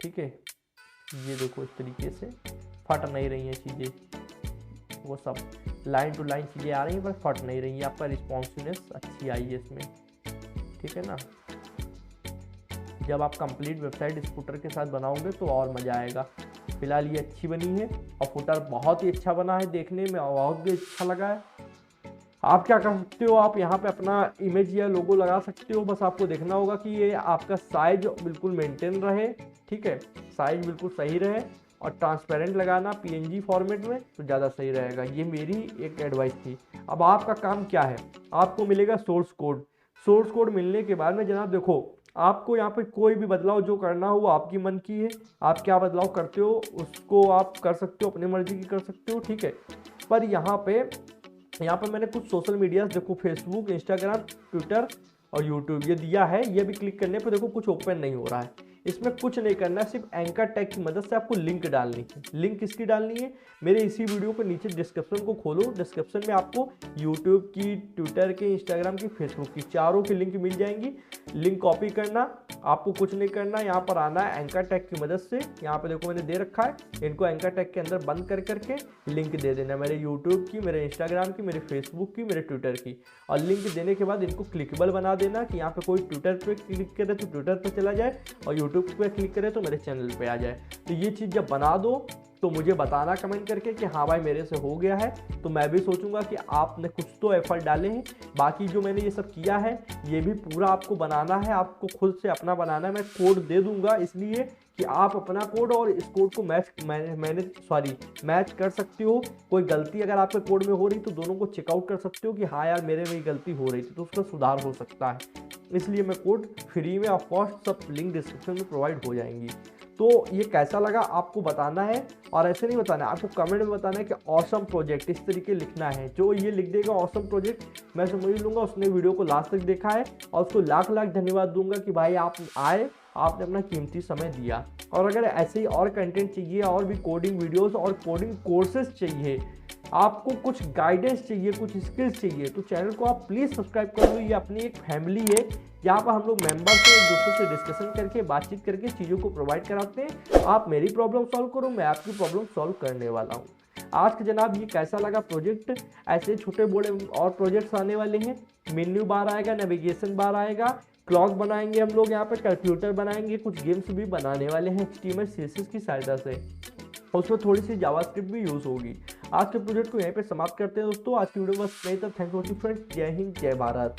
ठीक है, ये देखो इस तरीके से फट नहीं रही हैं चीज़ें, वो सब लाइन टू लाइन चीज़ें आ रही हैं पर फट नहीं रही है। आपका रिस्पॉन्सिवनेस अच्छी आई है इसमें। ठीक है ना, जब आप कंप्लीट वेबसाइट इस फुटर के साथ बनाओगे तो और मज़ा आएगा। फिलहाल ये अच्छी बनी है और फुटर बहुत ही अच्छा बना है, देखने में बहुत भी अच्छा लगा है। आप क्या कर सकते हो, आप यहाँ पे अपना इमेज या लोगो लगा सकते हो। बस आपको देखना होगा कि ये आपका साइज बिल्कुल मेंटेन रहे। ठीक है, साइज बिल्कुल सही रहे और ट्रांसपेरेंट लगाना PNG फॉर्मेट में तो ज़्यादा सही रहेगा। ये मेरी एक एडवाइस थी। अब आपका काम क्या है, आपको मिलेगा सोर्स कोड। सोर्स कोड मिलने के बाद में जनाब देखो आपको यहाँ पे कोई भी बदलाव जो करना हो वो आपकी मन की है, आप क्या बदलाव करते हो उसको आप कर सकते हो, अपनी मर्जी की कर सकते हो, ठीक है। पर यहाँ पे मैंने कुछ सोशल मीडिया देखो, फेसबुक, इंस्टाग्राम, ट्विटर और यूट्यूब ये दिया है। ये भी क्लिक करने पे देखो कुछ ओपन नहीं हो रहा है। इसमें कुछ नहीं करना है, सिर्फ एंकर टैग की मदद से आपको लिंक डालनी है। लिंक किसकी डालनी है, मेरे इसी वीडियो के नीचे डिस्क्रिप्शन को खोलो, डिस्क्रिप्शन में आपको यूट्यूब की, ट्विटर की, इंस्टाग्राम की, फेसबुक की चारों की लिंक मिल जाएंगी। लिंक कॉपी करना, आपको कुछ नहीं करना, यहाँ पर आना है एंकर टैग की मदद से। यहाँ पे देखो मैंने दे रखा है, इनको एंकर टैग के अंदर बंद कर करके लिंक दे देना, मेरे यूट्यूब की, मेरे इंस्टाग्राम की, मेरे फेसबुक की, मेरे ट्विटर की। और लिंक देने के बाद इनको क्लिकेबल बना देना कि यहाँ पे कोई ट्विटर पे क्लिक करे तो ट्विटर पे चला जाए, और यूट्यूब पे क्लिक करे तो मेरे चैनल पे आ जाए। तो ये चीज़ जब बना दो तो मुझे बताना कमेंट करके कि हाँ भाई मेरे से हो गया है, तो मैं भी सोचूंगा कि आपने कुछ तो एफर्ट डाले हैं। बाकी जो मैंने ये सब किया है ये भी पूरा आपको बनाना है, आपको खुद से अपना बनाना है। मैं कोड दे दूंगा इसलिए कि आप अपना कोड और इस कोड को मैच कर सकते हो। कोई गलती अगर आपके कोड में हो रही तो दोनों को चेकआउट कर सकते हो कि हाँ यार मेरे में गलती हो रही थी, तो उसका सुधार हो सकता है। इसलिए मैं कोड फ्री में ऑफ कॉस्ट सब लिंक डिस्क्रिप्शन में प्रोवाइड हो जाएंगी। तो ये कैसा लगा आपको बताना है, और ऐसे नहीं बताना है, आपको कमेंट में बताना है कि ऑसम प्रोजेक्ट इस तरीके लिखना है। जो ये लिख देगा ऑसम प्रोजेक्ट, मैं समझ लूँगा उसने वीडियो को लास्ट तक देखा है, और उसको लाख लाख धन्यवाद दूंगा कि भाई आप आए, आपने अपना कीमती समय दिया। और अगर ऐसे ही और कंटेंट चाहिए, और भी कोडिंग वीडियोस और कोडिंग कोर्सेज चाहिए, आपको कुछ गाइडेंस चाहिए, कुछ स्किल्स चाहिए, तो चैनल को आप प्लीज़ सब्सक्राइब कर लो। ये अपनी एक फैमिली है, यहाँ पर हम लोग मेंबर से एक दूसरे से डिस्कशन करके, बातचीत करके चीज़ों को प्रोवाइड कराते हैं। आप मेरी प्रॉब्लम सॉल्व करो, मैं आपकी प्रॉब्लम सॉल्व करने वाला हूँ। आज के जनाब ये कैसा लगा प्रोजेक्ट, ऐसे छोटे बड़े और प्रोजेक्ट्स आने वाले हैं। मेन्यू बार आएगा, नेविगेशन बार आएगा, क्लॉक बनाएंगे हम लोग, यहाँ पे कैलकुलेटर बनाएंगे, कुछ गेम्स भी बनाने वाले हैं HTML CSS की सहायता से, उसमें थोड़ी सी जावास्क्रिप्ट भी यूज़ होगी। आज के प्रोजेक्ट को यहीं पे समाप्त करते हैं दोस्तों। आज की वीडियो बस नहीं, तो थैंक यू फ्रेंड्स, जय हिंद, जय भारत।